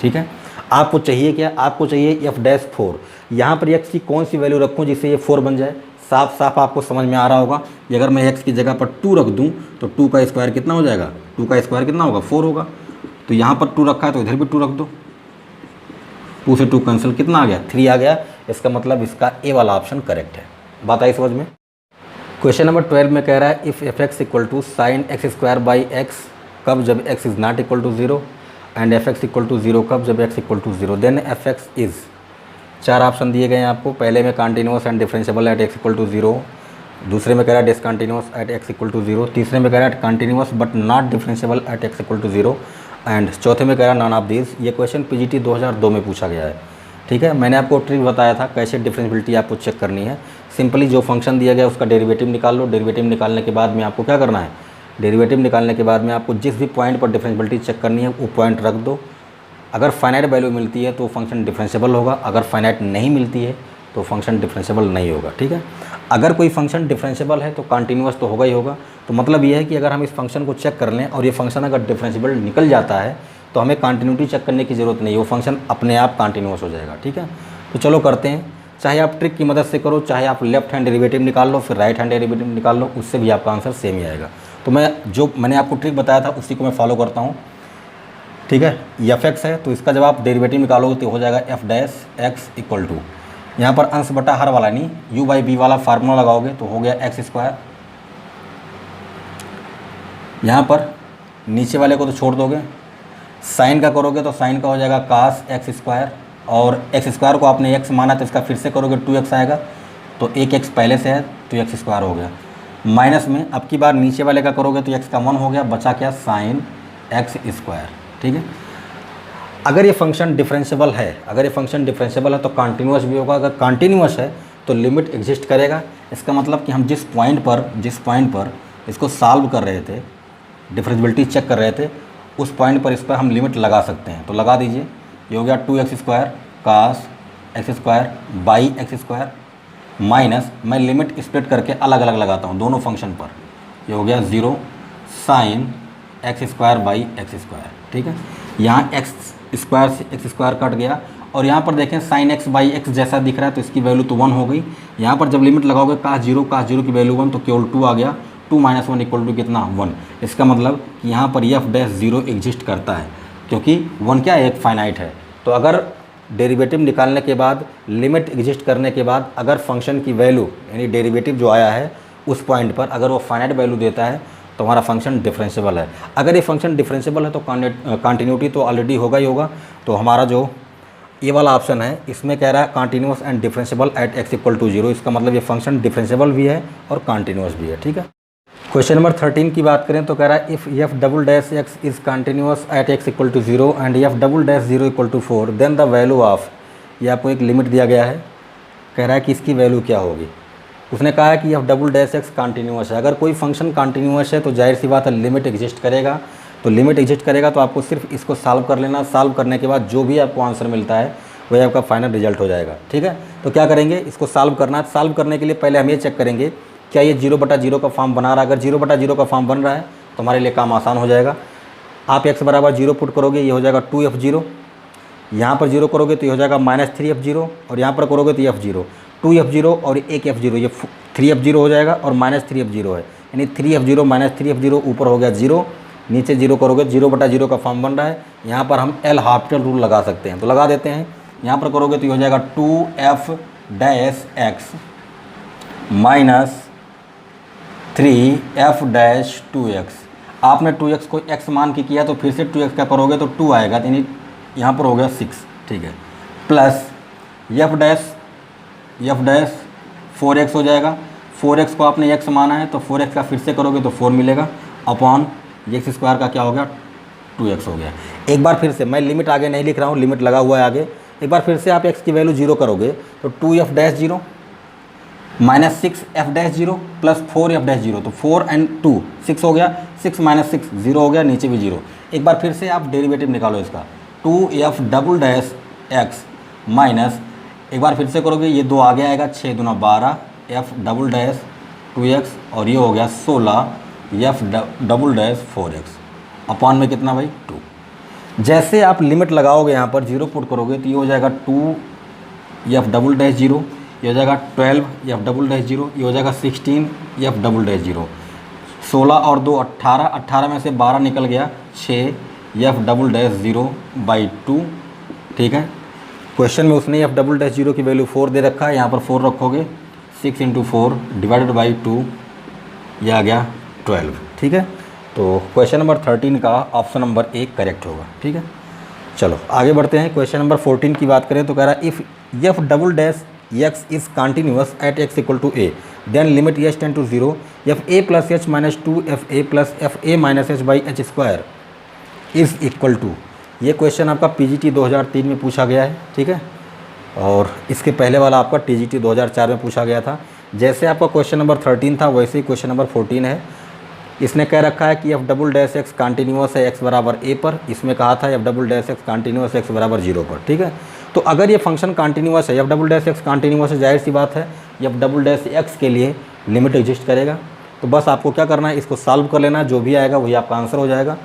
ठीक है, आपको चाहिए क्या, आपको चाहिए एफ डैश 4। यहाँ पर एक्स की कौन सी वैल्यू रखूँ जिससे ये 4 बन जाए? साफ साफ आपको समझ में आ रहा होगा कि अगर मैं एक्स की जगह पर 2 रख दूँ तो 2 का स्क्वायर कितना हो जाएगा, 2 का स्क्वायर कितना होगा, 4 होगा। तो यहाँ पर 2 रखा है तो इधर भी 2 रख दो, 2 से 2 कैंसिल, कितना आ गया, 3 आ गया। इसका मतलब इसका ए वाला ऑप्शन करेक्ट है। बात आई समझ में। क्वेश्चन नंबर 12 में कह रहा है if f x equal to sine x square by x, कब, जब x is not equal to 0, and f x equal to 0, कब, जब x equal to 0, then f x is. 4 option दिए गए हैं आपको। पहले में continuous and differentiable at x equal to 0, दूसरे में कह रहा है discontinuous at x equal to 0, तीसरे में कह रहा है continuous but not differentiable at x equal to 0, and चौथे में कह रहा है नॉन ऑफ दिस। ये क्वेश्चन PGT 2002 में पूछा गया है। ठीक है, मैंने आपको ट्रिक बताया था कैसे डिफरेंशिएबिलिटी आपको चेक करनी है। सिंपली जो फंक्शन दिया गया उसका डेरिवेटिव निकाल लो। डेरिवेटिव निकालने के बाद में आपको क्या करना है, डेरिवेटिव निकालने के बाद में आपको जिस भी पॉइंट पर डिफरेंशिएबिलिटी चेक करनी है वो पॉइंट रख दो। अगर फाइनाइट वैल्यू मिलती है तो फंक्शन डिफरेंशिएबल होगा, अगर फाइनाइट नहीं मिलती है तो फंक्शन डिफरेंशिएबल नहीं होगा। ठीक है, अगर कोई फंक्शन डिफरेंशिएबल है तो कंटिन्यूअस तो होगा ही होगा। तो मतलब ये है कि अगर हम इस फंक्शन को चेक कर लें और ये फंक्शन अगर डिफरेंशिएबल निकल जाता है तो हमें कंटिन्यूटी चेक करने की ज़रूरत नहीं है, वो फंक्शन अपने आप कंटिन्यूअस हो जाएगा। ठीक है, तो चलो करते हैं। चाहे आप ट्रिक की मदद से करो, चाहे आप लेफ्ट हैंड डेरिवेटिव निकाल लो, फिर राइट हैंड डेरिवेटिव निकाल लो, उससे भी आपका आंसर सेम ही आएगा। तो मैंने आपको ट्रिक बताया था उसी को मैं फॉलो करता हूँ। ठीक है, एफ एक्स है तो इसका जब आप डेरिवेटिव निकालोगे तो हो जाएगा f dash x equal to, यहाँ पर अंश बटा हर वाला नहीं, u बाई बी वाला फार्मूला लगाओगे तो हो गया एक्स स्क्वायर। यहाँ पर नीचे वाले को तो छोड़ दोगे, साइन का करोगे तो साइन का हो जाएगा कास एक्स स्क्वायर, और एक्स स्क्वायर को आपने एक्स माना तो इसका फिर से करोगे 2x आएगा, तो एक एक्स पहले से है तो एक्स स्क्वायर हो गया। माइनस में अब की बार नीचे वाले का करोगे तो एक्स का 1 हो गया, बचा क्या, साइन एक्स स्क्वायर। ठीक है, अगर ये फंक्शन डिफरेंशिएबल है, अगर ये फंक्शन डिफरेंशिएबल है तो कंटिन्यूअस भी होगा। अगर कंटिन्यूअस है तो लिमिट एग्जिस्ट करेगा। इसका मतलब कि हम जिस पॉइंट पर इसको सॉल्व कर रहे थे, डिफरेंशिएबिलिटी चेक कर रहे थे, उस पॉइंट पर इस पर हम लिमिट लगा सकते हैं। तो लगा दीजिए, ये हो गया 2x square cos x square by x square, minus मैं लिमिट स्प्लिट करके अलग अलग लगाता हूँ दोनों फंक्शन पर, ये हो गया 0 sign x square by x square. ठीक है, यहाँ एक्स स्क्वायर से एक्स स्क्वायर कट गया, और यहाँ पर देखें साइन एक्स बाई एक्स जैसा दिख रहा है तो इसकी वैल्यू तो 1 हो गई। यहाँ पर जब लिमिट लगाओगे कास जीरो की वैल्यू 1 तो केवल 2 आ गया, 2 - 1 इक्वल टू कितना, 1। इसका मतलब कि यहाँ पर एफ डैश 0 एग्जिस्ट करता है, क्योंकि 1 क्या है, एक फाइनाइट है। तो अगर डेरिवेटिव निकालने के बाद, लिमिट एग्जिस्ट करने के बाद अगर फंक्शन की वैल्यू यानी डेरिवेटिव जो आया है उस पॉइंट पर अगर वो फाइनाइट वैल्यू देता है तो हमारा फंक्शन डिफरेंशिएबल है। अगर ये फंक्शन डिफरेंशिएबल है तो कंटिन्यूटी तो ऑलरेडी होगा ही होगा। तो हमारा जो ये वाला ऑप्शन है इसमें कह रहा है continuous and differentiable at x equal to 0। इसका मतलब ये फंक्शन डिफरेंशिएबल भी है और कंटिन्यूअस भी है। ठीक है। क्वेश्चन नंबर 13 की बात करें तो कह रहा है if f double dash x is continuous at x equal to 0 and f double dash 0 equal to 4 then the value of, ये आपको एक लिमिट दिया गया है, कह रहा है कि इसकी वैल्यू क्या होगी। उसने कहा है कि F double dash x continuous है। अगर कोई फंक्शन कंटिन्यूअस है तो जाहिर सी बात है लिमिट एग्जिस्ट करेगा। तो लिमिट एग्जिस्ट करेगा तो आपको सिर्फ इसको सॉल्व कर लेना। सॉल्व करने के बाद जो भी आपको आंसर मिलता है वही आपका फाइनल रिजल्ट हो जाएगा। ठीक है। तो क्या करेंगे, इसको सॉल्व करना है। सॉल्व करने के लिए पहले हम ये चेक करेंगे क्या ये 0/0 का फॉर्म बना रहा है। अगर 0/0 का फॉर्म बन रहा है तो हमारे लिए काम आसान हो जाएगा। आप x बराबर 0 पुट करोगे, ये हो जाएगा 2f0। यहाँ पर 0 करोगे तो ये हो जाएगा -3f0 और यहाँ पर करोगे तो f0, 2f0 और एक f0, ये 3f0 हो जाएगा और -3f0 है, यानी 3f0 -3f0 ऊपर हो गया 0, नीचे 0 करोगे 0/0 का फॉर्म बन रहा है। यहाँ पर हम एल हॉस्पिटल रूल लगा सकते हैं तो लगा देते हैं। यहाँ पर करोगे तो ये हो जाएगा 2f dash x minus 3f dash 2x। आपने 2x को x मान के किया तो फिर से 2x क्या करोगे तो 2 आएगा, यानी यहाँ पर हो गया 6। ठीक है। प्लस f डैश 4x हो जाएगा। 4x को आपने x माना है तो 4x का फिर से करोगे तो 4 मिलेगा अपॉन x स्क्वायर का क्या हो गया 2x हो गया। एक बार फिर से मैं लिमिट आगे नहीं लिख रहा हूँ, लिमिट लगा हुआ है आगे। एक बार फिर से आप x की वैल्यू 0 करोगे तो 2f dash 0 minus 6f dash 0 plus 4f dash 0, तो 4 एंड 2 6 हो गया, 6 माइनस 6 0 हो गया, नीचे भी 0। एक बार फिर से आप डेरिवेटिव निकालो इसका 2f double dash x minus, एक बार फिर से करोगे ये 2 आगे आएगा 6 दूना 12 f डबल डैश 2x और ये हो गया 16 f double dash 4x upon में कितना भाई 2। जैसे आप लिमिट लगाओगे यहाँ पर 0 पुट करोगे तो ये हो जाएगा 2 f डबल डैश 0, ये हो जाएगा 12 f डबल डैश 0, ये हो जाएगा 16 f डबल डैश 0। 16 और 2 18, 18 में से 12 निकल गया 6 f डबल डैश 0/2। ठीक है। क्वेश्चन में उसने f डबल डैश 0 की वैल्यू 4 दे रखा है, यहाँ पर 4 रखोगे 6 × 4 डिवाइडेड बाई 2, यह आ गया 12। ठीक है। तो क्वेश्चन नंबर 13 का ऑप्शन नंबर 1 करेक्ट होगा। ठीक है। चलो आगे बढ़ते हैं। क्वेश्चन नंबर 14 की बात करें तो कह रहा है if f double dash x is continuous at x equal to a then limit h tend to 0 f a plus h minus 2 f a plus f a minus h by h square is equal to, ये question आपका PGT 2003 में पूछा गया है। ठीक है। और इसके पहले वाला आपका TGT 2004 में पूछा गया था। जैसे आपका क्वेश्चन नंबर 13 था वैसे ही क्वेश्चन नंबर 14 है। इसने कह रखा है कि f double dash x continuous है x बराबर a पर, इसमें कहा था f double dash x continuous x बराबर 0 पर। ठीक है। तो अगर ये फंक्शन कंटिन्यूअस है, f double dash x continuous है, जाहिर सी बात है f डबल डैश एक्स के लिए लिमिट एग्जिस्ट करेगा। तो बस आपको क्या करना है, इसको सॉल्व कर लेना, जो भी आएगा वही आपका आंसर हो जाएगा।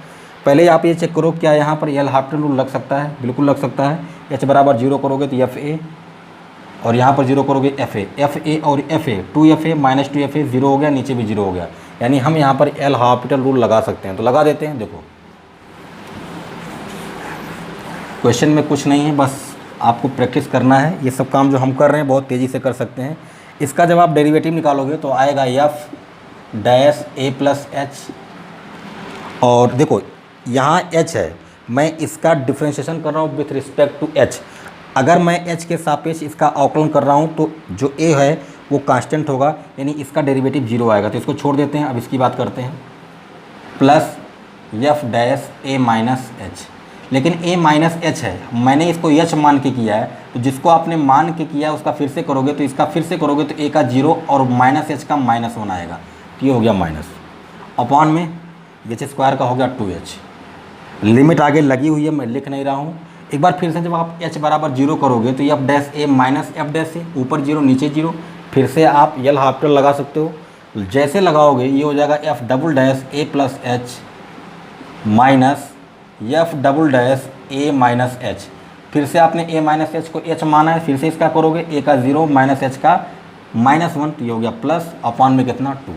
पहले आप ये चेक करो क्या यहाँ पर एल हॉस्पिटल रूल लग सकता है, बिल्कुल लग सकता है। h बराबर 0 करोगे तो fa और यहाँ पर 0 करोगे fa और fa 2fa माइनस 2fa 0 हो गया, नीचे भी 0 हो गया, यानी हम यहाँ पर एल हॉस्पिटल रूल लगा सकते हैं। तो लगा देते हैं। देखो क्वेश्चन में कुछ नहीं है, बस आपको प्रैक्टिस करना है। ये सब काम जो हम कर रहे हैं बहुत तेज़ी से कर सकते हैं। इसका जब आप डेरिवेटिव निकालोगे तो आएगा f dash a plus h, और देखो यहाँ h है, मैं इसका डिफ्रेंशिएशन कर रहा हूँ विथ रिस्पेक्ट टू h। अगर मैं h के सापेक्ष इसका अवकलन कर रहा हूँ तो जो a है वो कांस्टेंट होगा, यानी इसका डेरिवेटिव 0 आएगा। तो इसको छोड़ देते हैं, अब इसकी बात करते हैं। Plus f dash a minus H, लेकिन a माइनस एच है, मैंने इसको h मान के किया है, तो जिसको आपने मान के किया है उसका फिर से करोगे तो इसका फिर से करोगे तो a का 0 और माइनस h का -1 आएगा, तो ये हो गया माइनस अपॉन में h स्क्वायर का हो गया 2h। लिमिट आगे लगी हुई है, मैं लिख नहीं रहा हूँ। एक बार फिर से जब आप h बराबर 0 करोगे तो f dash a minus f dash a, ऊपर 0 नीचे 0, फिर से आप एल हॉस्पिटल लगा सकते हो। जैसे लगाओगे ये हो जाएगा f double dash a plus h minus f double dash a minus H, फिर से आपने a माइनस एच को h माना है, फिर से इसका करोगे a का 0 माइनस h का -1, तो ये हो गया प्लस अपॉन में कितना 2।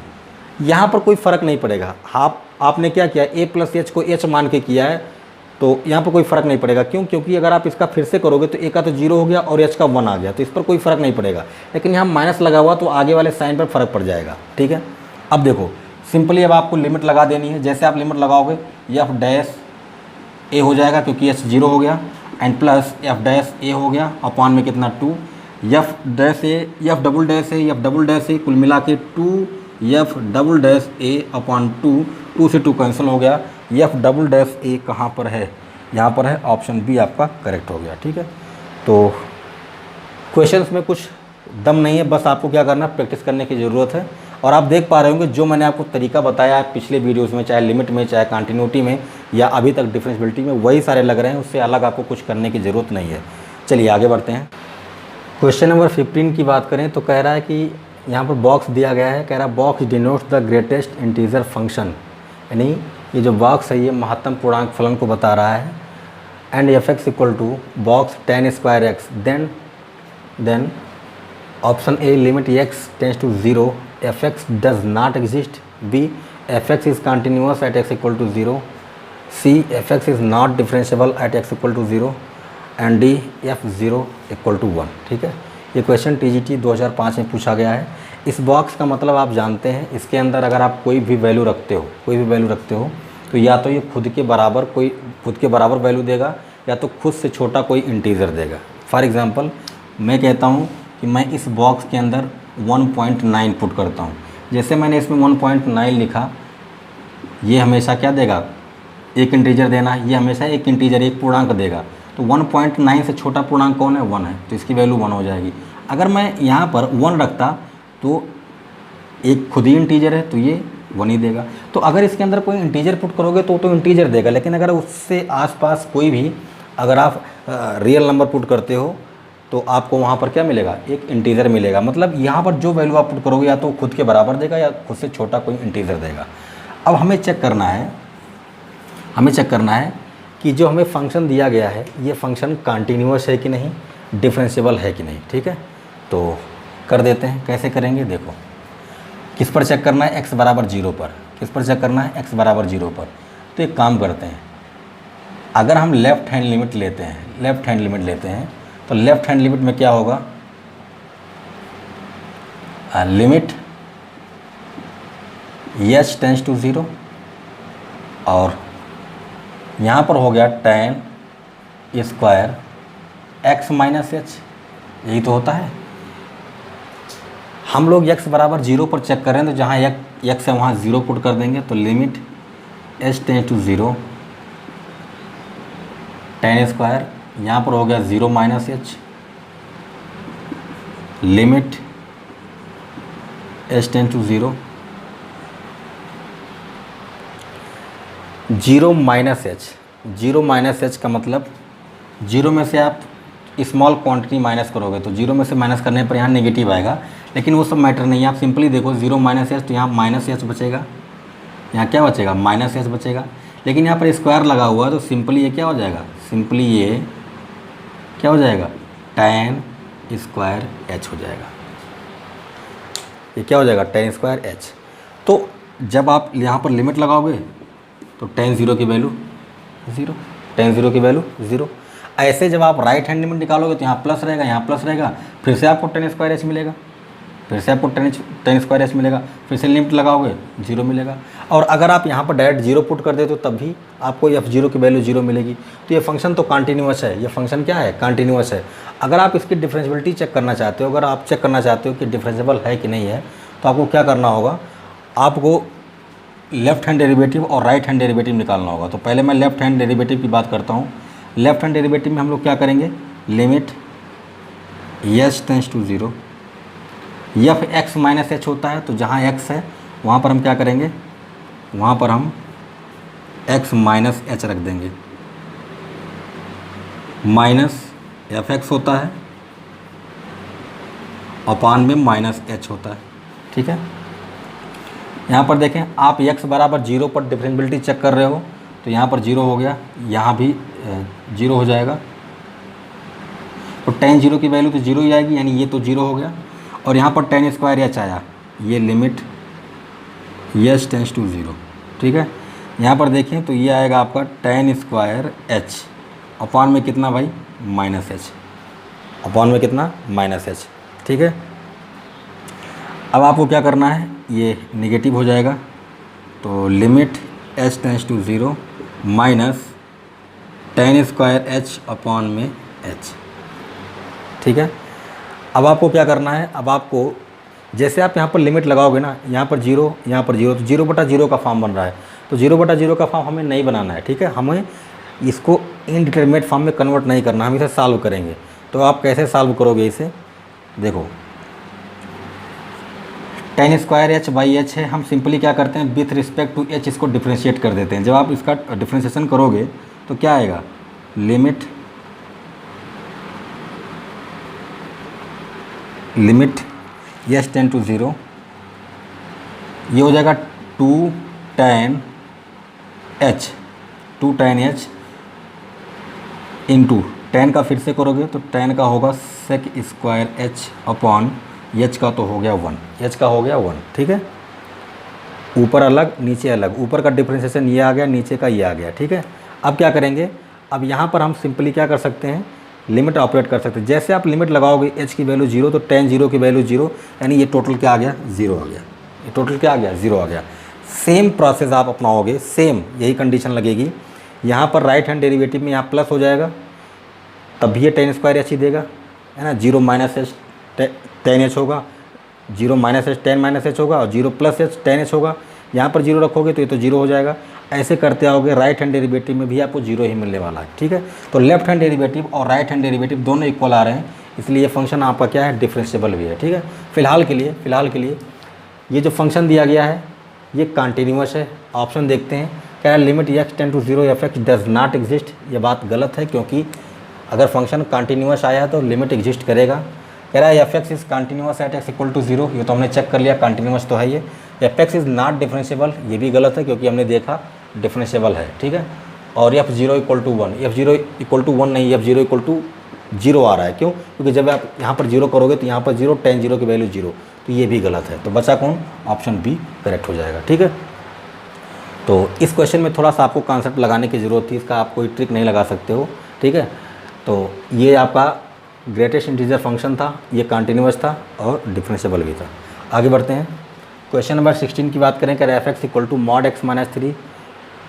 यहाँ पर कोई फ़र्क नहीं पड़ेगा। आपने क्या किया, a प्लस एच को h मान के किया है, तो यहाँ पर कोई फ़र्क नहीं पड़ेगा। क्यों? क्योंकि अगर आप इसका फिर से करोगे तो ए का तो 0 हो गया और एच का 1 आ गया, तो इस पर कोई फ़र्क नहीं पड़ेगा। लेकिन यहाँ माइनस लगा हुआ तो आगे वाले साइन पर फ़र्क पड़ जाएगा। ठीक है, अब देखो सिंपली अब आपको लिमिट लगा देनी है। जैसे आप लिमिट लगाओगे एफ डैश ए हो जाएगा क्योंकि एच 0 हो गया, एंड प्लस एफ डैश ए हो गया अपॉन में कितना 2, एफ डैश ए, एफ डबल डैश ए, एफ डबल डैश ए, कुल मिला के 2 एफ डबल डैश ए अपॉन 2, 2 से 2 कैंसिल हो गया। एफ डबल डैश ए कहाँ पर है? यहाँ पर है, ऑप्शन बी आपका करेक्ट हो गया। ठीक है, तो क्वेश्चंस में कुछ दम नहीं है, बस आपको क्या करना है, प्रैक्टिस करने की ज़रूरत है। और आप देख पा रहे होंगे जो मैंने आपको तरीका बताया है पिछले वीडियोस में, चाहे लिमिट में, चाहे कंटिन्यूटी में, या अभी तक डिफरेंशिएबिलिटी में, वही सारे लग रहे हैं, उससे अलग आपको कुछ करने की ज़रूरत नहीं है। चलिए आगे बढ़ते हैं। क्वेश्चन नंबर 15 की बात करें तो कह रहा है कि यहाँ पर बॉक्स दिया गया है, कह रहा है box denotes the greatest integer function, यानी ये जो बॉक्स है ये महत्तम पूर्णांक फलन को बता रहा है। And f x equal to box tan square x, then option a limit x tends to 0 f x does not exist, b f x is continuous at x equal to 0, c f x is not differentiable at x equal to 0, and d f 0 equal to 1। ठीक है, ये question TGT 2005 में पूछा गया है। इस box का मतलब आप जानते हैं, इसके अंदर अगर आप कोई भी वैल्यू रखते हो तो या तो ये खुद के बराबर वैल्यू देगा, या तो खुद से छोटा कोई इंटीजर देगा। फॉर एग्जांपल मैं कहता हूँ कि मैं इस बॉक्स के अंदर 1.9 पुट करता हूँ। जैसे मैंने इसमें 1.9 लिखा, ये हमेशा क्या देगा, एक इंटीजर देना, ये हमेशा एक इंटीजर, एक पूर्णांक देगा। तो 1.9 से छोटा पूर्णांक कौन है? 1 है, तो इसकी वैल्यू 1 हो जाएगी। अगर मैं यहाँ पर 1 रखता तो एक खुद ही इंटीजर है तो ये 1 ही देगा। तो अगर इसके अंदर कोई इंटीजर पुट करोगे तो इंटीजर देगा, लेकिन अगर उससे आसपास कोई भी अगर आप रियल नंबर पुट करते हो तो आपको वहाँ पर क्या मिलेगा, एक इंटीजर मिलेगा। मतलब यहाँ पर जो वैल्यू आप पुट करोगे या तो खुद के बराबर देगा या खुद से छोटा कोई इंटीजर देगा। अब हमें चेक करना है कि जो हमें फंक्शन दिया गया है ये फंक्शन कंटिन्यूअस है कि नहीं, डिफरेंशिएबल है कि नहीं। ठीक है, तो कर देते हैं। कैसे करेंगे देखो, किस पर चेक करना है, x बराबर 0 पर। किस पर चेक करना है, x बराबर 0 पर। तो एक काम करते हैं, अगर हम लेफ़्ट हैंड लिमिट लेते हैं तो लेफ़्ट हैंड लिमिट में क्या होगा, लिमिट h टेंस टू 0, और यहाँ पर हो गया tan square x minus H, यही तो होता है। हम लोग x बराबर 0 पर चेक कर रहे हैं, तो जहाँ x है वहाँ 0 पुट कर देंगे, तो limit h tends to 0 tan square, यहाँ पर हो गया 0 minus h, limit h tends to 0 0 minus h का मतलब 0 में से आप स्मॉल क्वांटिटी माइनस करोगे तो 0 में से माइनस करने पर यहाँ नेगेटिव आएगा, लेकिन वो सब मैटर नहीं है। आप सिंपली देखो 0 माइनस एच, तो यहाँ माइनस एच बचेगा, यहाँ क्या बचेगा, माइनस एच बचेगा। लेकिन यहाँ पर स्क्वायर लगा हुआ है तो सिंपली ये क्या हो जाएगा, सिंपली ये क्या हो जाएगा, tan स्क्वायर एच हो जाएगा। ये क्या हो जाएगा, tan स्क्वायर एच। तो जब आप यहाँ पर लिमिट लगाओगे तो tan 0 की वैल्यू 0, tan 0 की वैल्यू 0। ऐसे जब आप राइट हैंड लिमिट निकालोगे तो यहाँ प्लस रहेगा, यहाँ प्लस रहेगा, फिर से आपको tan स्क्वायर एच मिलेगा, फिर से आपको tan स्क्वायर एच मिलेगा, फिर से लिमिट लगाओगे 0 मिलेगा। और अगर आप यहाँ पर डायरेक्ट 0 पुट कर दे तो तब भी आपको f0 की वैल्यू 0 मिलेगी। तो ये फंक्शन तो कंटिन्यूअस है, ये फंक्शन क्या है, कंटिन्यूअस है। अगर आप इसकी डिफरेंशिएबिलिटी चेक करना चाहते हो, अगर आप चेक करना चाहते हो कि डिफरेंशिएबल है कि नहीं है, तो आपको क्या करना होगा, आपको लेफ्ट हैंड डेरिवेटिव और राइट हैंड डेरिवेटिव निकालना होगा। तो पहले मैं लेफ्ट हैंड डेरिवेटिव की बात करता हूँ। लेफ्ट हैंड डेरिवेटिव में हम लोग क्या करेंगे, लिमिट h टेंस टू 0, एफ x माइनस एच होता है, तो जहाँ x है वहाँ पर हम क्या करेंगे, वहाँ पर हम x माइनस एच रख देंगे, माइनस एफ एक्स होता है अपान में माइनस एच होता है। ठीक है, यहाँ पर देखें आप x बराबर 0 पर डिफरेंशिएबिलिटी चेक कर रहे हो, तो यहाँ पर 0 हो गया, यहाँ भी 0 हो जाएगा। तो tan 0 की वैल्यू तो 0 ही आएगी, यानी ये तो 0 हो गया। और यहाँ पर tan स्क्वायर एच आया, ये लिमिट h टेंस टू 0। ठीक है, यहाँ पर देखें तो ये आएगा आपका tan स्क्वायर एच अपॉन में कितना भाई माइनस एच, अपॉन में कितना माइनस एच। ठीक है, अब आपको क्या करना है, ये नेगेटिव हो जाएगा तो limit h tends to 0 minus tan square h upon में h। ठीक है, अब आपको क्या करना है, अब आपको जैसे आप यहाँ पर लिमिट लगाओगे ना, यहाँ पर 0 यहाँ पर 0 तो 0/0 का फॉर्म बन रहा है, तो 0/0 का फॉर्म हमें नहीं बनाना है। ठीक है, हमें इसको इनडिटरमिनेट फॉर्म में कन्वर्ट नहीं करना, हम इसे सॉल्व करेंगे। तो आप कैसे सॉल्व करोगे इसे, देखो tan square H by H है, हम सिंपली क्या करते हैं विथ रिस्पेक्ट टू एच इसको डिफ्रेंशिएट कर देते हैं। जब आप इसका डिफ्रेंशिएशन करोगे तो क्या आएगा, लिमिट एच टेंड टू 0, ये हो जाएगा 2 tan h इंटू tan का फिर से करोगे तो tan का होगा sec square h upon h का तो हो गया 1, h का हो गया 1। ठीक है, ऊपर अलग नीचे अलग, ऊपर का डिफ्रेंशिएशन ये आ गया, नीचे का ये आ गया। ठीक है, अब क्या करेंगे, अब यहाँ पर हम सिंपली क्या कर सकते हैं, लिमिट ऑपरेट कर सकते हैं। जैसे आप लिमिट लगाओगे h की वैल्यू 0 तो tan 0 की वैल्यू 0, यानी ये टोटल क्या आ गया 0 आ गया, ये टोटल क्या आ गया 0 आ गया। सेम प्रोसेस आप अपनाओगे, सेम यही कंडीशन लगेगी। यहाँ पर राइट हैंड डेरिवेटिव में यहाँ प्लस हो जाएगा तब भी ये tan स्क्वायर एच ही देगा, है ना। 0 माइनस एच tan एच होगा, 0 minus H tan minus H होगा और 0 प्लस एच tan एच होगा। यहाँ पर 0 रखोगे तो ये तो 0 हो जाएगा। ऐसे करते आओगे, राइट हैंड डेरिवेटिव में भी आपको 0 ही मिलने वाला है। ठीक है, तो लेफ्ट हैंड डेरिवेटिव और राइट हैंड डेरिवेटिव दोनों इक्वल आ रहे हैं, इसलिए ये फंक्शन आपका क्या है डिफरेंशिएबल भी है। ठीक है, फिलहाल के लिए ये जो फंक्शन दिया गया है ये कंटिन्यूअस है। ऑप्शन देखते हैं, कह रहा है limit x tend to 0 f x does not exist. ये बात गलत है, क्योंकि अगर फंक्शन कंटिन्यूअस आया है तो लिमिट एग्जिस्ट करेगा। कह रहा है f x is continuous at x equal to 0, ये तो हमने चेक कर लिया कंटिन्यूअस तो है ये। F x is not differentiable, ये भी गलत है क्योंकि हमने देखा डिफरेंशिएबल है। ठीक है, और f 0 equal to 1, f 0 equal to 1 नहीं, एफ 0 इक्वल टू 0 आ रहा है। क्यों, क्योंकि जब आप यहाँ पर 0 करोगे तो यहाँ पर 0 tan 0 की वैल्यू 0, तो ये भी गलत है। तो बचा कौन, ऑप्शन बी करेक्ट हो जाएगा। ठीक है, तो इस क्वेश्चन में थोड़ा सा आपको कॉन्सेप्ट लगाने की ज़रूरत थी, इसका आप कोई ट्रिक नहीं लगा सकते हो। ठीक है, तो ये आपका ग्रेटेस्ट इंटीजर फंक्शन था, ये कंटिन्यूअस था और डिफरेंशिएबल भी था। आगे बढ़ते हैं, क्वेश्चन नंबर 16 की बात करें। कह रहे f x equal to mod x minus 3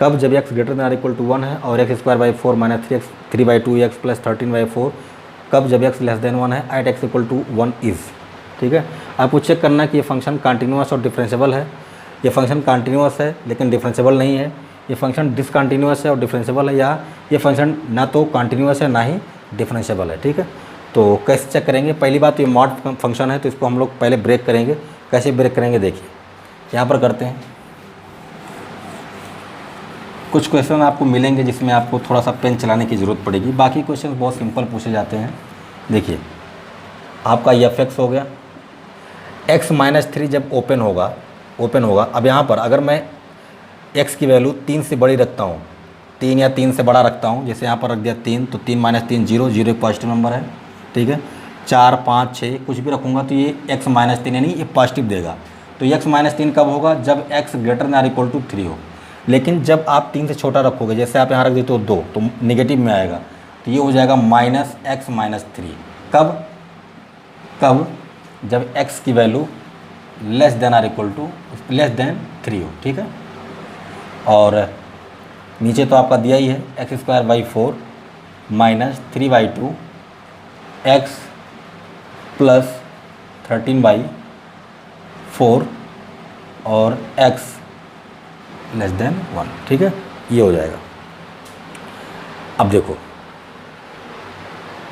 कब, जब x greater than or equal to 1 है और x square by 4 minus 3/2 x plus 13/4 कब, जब एक्स लेस देन 1 है at x equal to 1 is. ठीक है, आपको चेक करना है कि ये फंक्शन कंटिन्यूअस और डिफरेंशिएबल है। ये फंक्शन कंटिन्यूअस है लेकिन डिफरेंशिएबल नहीं है, ये फंक्शन डिसकंटिन्यूअस है और डिफरेंशिएबल है, या ये फंक्शन ना तो कंटिन्यूअस है ना ही डिफरेंशिएबल है। ठीक है, तो कैसे चेक करेंगे, पहली बात ये मॉड फंक्शन है तो इसको हम लोग पहले ब्रेक करेंगे। कैसे ब्रेक करेंगे देखिए, यहाँ पर करते हैं। कुछ क्वेश्चन आपको मिलेंगे जिसमें आपको थोड़ा सा पेन चलाने की ज़रूरत पड़ेगी, बाकी क्वेश्चन बहुत सिंपल पूछे जाते हैं। देखिए आपका एफ एक्स हो गया, x माइनस 3 जब ओपन होगा। अब यहाँ पर अगर मैं x की वैल्यू 3 से बड़ी रखता हूँ, 3 या 3 से बड़ा रखता हूँ, जैसे यहाँ पर रख दिया 3, तो 3 माइनस 3 0, 0 एक पॉजिटिव नंबर है। ठीक है, 4 5 6 कुछ भी रखूँगा तो ये x माइनस 3 यानी ये पॉजिटिव देगा। तो x माइनस 3 कब होगा, जब x greater than or equal to 3 हो। लेकिन जब आप 3 से छोटा रखोगे, जैसे आप यहाँ रख देते हो 2, तो नेगेटिव में आएगा, तो ये हो जाएगा माइनस x माइनस 3। कब, जब x की value less than or equal to less than 3 हो। ठीक है, और नीचे तो आपका दिया ही है x square by 4 minus 3/2 x plus 13/4 और x लेस देन 1। ठीक है, ये हो जाएगा। अब देखो,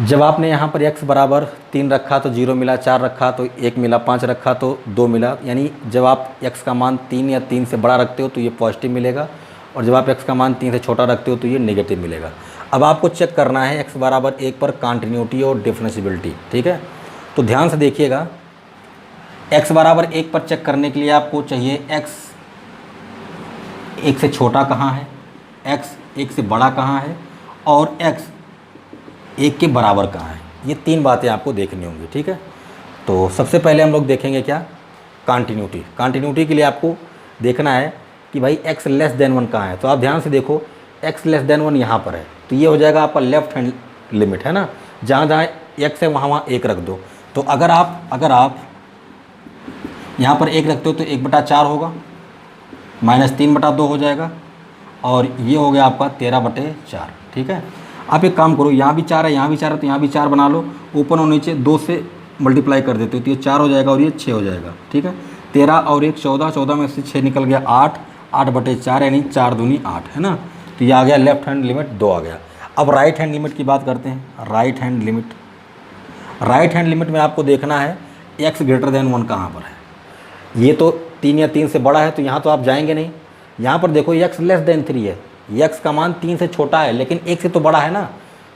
जब आपने यहाँ पर x बराबर 3 रखा तो 0 मिला, 4 रखा तो 1 मिला, 5 रखा तो 2 मिला, यानी जब आप x का मान 3 या 3 से बड़ा रखते हो तो ये पॉजिटिव मिलेगा, और जब आप x का मान 3 से छोटा रखते हो तो ये नेगेटिव मिलेगा। अब आपको चेक करना है x बराबर 1 पर कंटिन्यूटी और डिफरेंशिएबिलिटी। ठीक है, तो ध्यान से देखिएगा, x बराबर 1 पर चेक करने के लिए आपको चाहिए x 1 से छोटा कहाँ है, x 1 से बड़ा कहाँ है और x 1 के बराबर कहाँ है। ये 3 बातें आपको देखनी होंगी। ठीक है, तो सबसे पहले हम लोग देखेंगे क्या, कंटिन्यूटी। कंटिन्यूटी के लिए आपको देखना है कि भाई x लेस देन 1 कहाँ है, तो आप ध्यान से देखो x लेस देन 1 यहाँ पर है, तो ये हो जाएगा आपका लेफ्ट हैंड लिमिट है ना, जहाँ जहाँ x है वहाँ वहाँ 1 रख दो। तो अगर आप यहाँ पर 1 रखते हो तो 1/4 होगा, -3/2 हो जाएगा, और ये हो गया आपका 13/4। ठीक है, आप एक काम करो, यहाँ भी 4 है, यहाँ भी 4 है, तो यहाँ भी 4 बना लो, ऊपर और नीचे 2 से मल्टीप्लाई कर देते हो तो ये 4 हो जाएगा और ये 6 हो जाएगा। ठीक है, 13 और 1 14, 14 में से 6 निकल गया 8, 8/4 यानी 4 दूनी 8 है ना, तो ये आ गया लेफ्ट हैंड लिमिट 2 आ गया। अब राइट हैंड लिमिट की बात करते हैं। राइट हैंड लिमिट में आपको देखना है x ग्रेटर देन 1 कहाँ पर है। ये तो 3 या 3 से बड़ा है तो यहाँ तो आप जाएंगे नहीं, यहाँ पर देखो x लेस देन 3 है, x का मान 3 से छोटा है लेकिन 1 से तो बड़ा है ना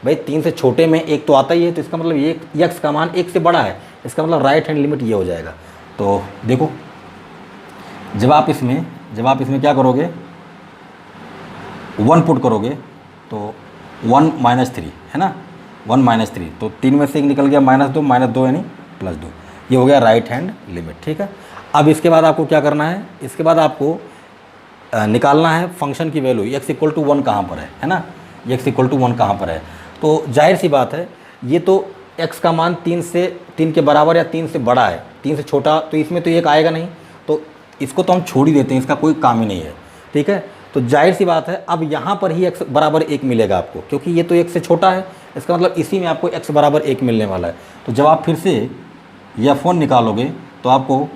भाई, 3 से छोटे में 1 तो आता ही है, तो इसका मतलब ये x का मान 1 से बड़ा है, इसका मतलब राइट हैंड लिमिट ये हो जाएगा। तो देखो जब आप इसमें क्या करोगे, 1 पुट करोगे तो 1 - 3 है ना, 1 - 3, तो 3 में से 1 निकल गया -2 यानी +2, ये हो गया राइट हैंड लिमिट। ठीक है, अब इसके बाद आपको क्या करना है, इसके बाद आपको निकालना है फंक्शन की वैल्यू x = 1 कहाँ पर है ना, x = 1 कहाँ पर है। तो जाहिर सी बात है ये तो x का मान 3 के बराबर या 3 से बड़ा है, 3 से छोटा तो इसमें तो 1 आएगा नहीं, तो इसको तो हम छोड़ ही देते हैं, इसका कोई काम ही नहीं है। ठीक है, तो जाहिर सी बात है अब यहाँ पर ही x बराबर 1 मिलेगा आपको, क्योंकि ये तो 1 से छोटा है, इसका मतलब इसी में आपको x बराबर 1 मिलने वाला है। तो जब आप फिर से F1 निकालोगे तो आपको